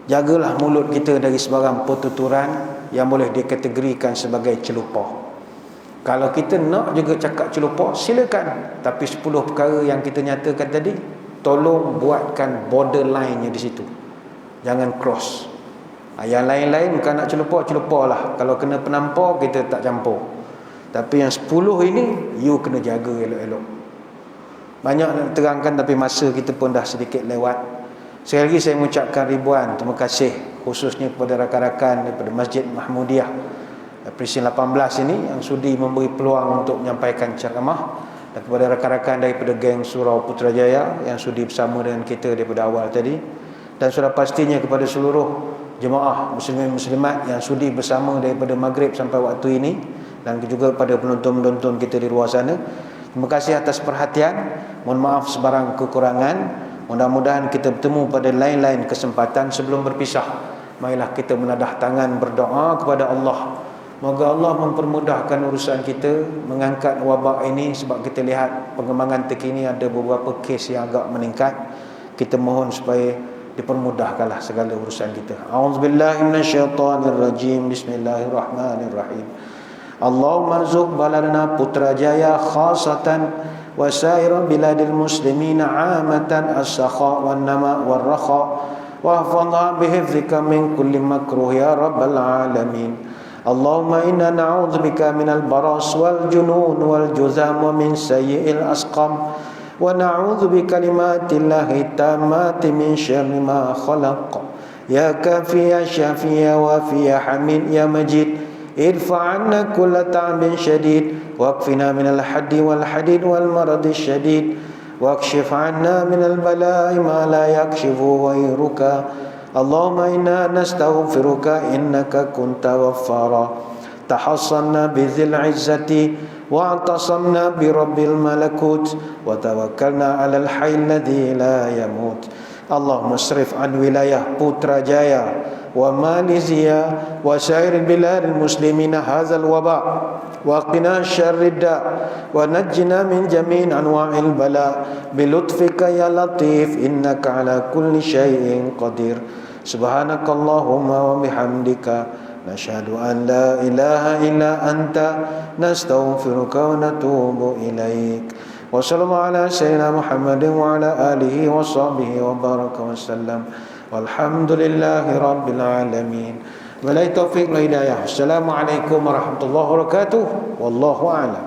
jagalah mulut kita dari sebarang pertuturan yang boleh dikategorikan sebagai celupah. Kalau kita nak juga cakap celupah, silakan. Tapi 10 perkara yang kita nyatakan tadi, tolong buatkan borderline-nya di situ. Jangan cross. Yang lain-lain bukan nak celupah lah. Kalau kena penampar, kita tak campur. Tapi yang 10 ini, you kena jaga elok-elok. Banyak nak terangkan, tapi masa kita pun dah sedikit lewat. Sekali lagi saya mengucapkan ribuan terima kasih, khususnya kepada rakan-rakan daripada Masjid Mahmudiyah Presiden 18 ini yang sudi memberi peluang untuk menyampaikan ceramah, dan kepada rakan-rakan daripada geng Surau Putrajaya yang sudi bersama dengan kita daripada awal tadi, dan sudah pastinya kepada seluruh jemaah muslimin muslimat yang sudi bersama daripada maghrib sampai waktu ini, dan juga kepada penonton-penonton kita di luar sana. Terima kasih atas perhatian. Mohon maaf sebarang kekurangan. Mudah-mudahan kita bertemu pada lain-lain kesempatan. Sebelum berpisah, marilah kita menadah tangan berdoa kepada Allah. Moga Allah mempermudahkan urusan kita, mengangkat wabak ini, sebab kita lihat perkembangan terkini ada beberapa kes yang agak meningkat. Kita mohon supaya dipermudahkanlah segala urusan kita. A'udzubillahi minasyaitonirrajim. Bismillahirrahmanirrahim. Allahumma arzuq baladana Putrajaya khasatan wa sair biladil muslimina amatan as-sakha wan nama war rakha wa hafadha bihifzika min kulli makruh ya rabbal alamin. Allahumma inna na'udzubika minal baras wal junun wal juzam wa min sayyi'il asqam wa na'udzu bikalimatillahi tammati min syarri ma khalaq. Ya kafi ya syafi ya wafi ya hamid ya majid, ارفع عنا كل تعب شديد واكفنا من الحد والحديد والمرض الشديد واكشف عنا من البلاء ما لا يكشفه غيرك. اللهم إنا نستغفرك إنك كنت غفارا. تحصنا بذي العزة واعتصمنا برب الملكوت وتوكلنا على الحي الذي لا يموت. اللهم اصرف عن ولاية Putrajaya وماليزيا وسائر بلاد المسلمين هذا الوباء وقنا شر الداء ونجنا من جميع أنواع البلاء بلطفك يا لطيف إنك على كل شيء قدير. سبحانك اللهم وبحمدك نشهد أن لا إله إلا أنت نستغفرك ونتوب إليك. وصلى الله على سيدنا محمد وعلى آله وصحبه وبارك وسلم والحمد لله رب العالمين. ولا توفيق لا هداية. السلام عليكم ورحمة الله وبركاته والله أعلم.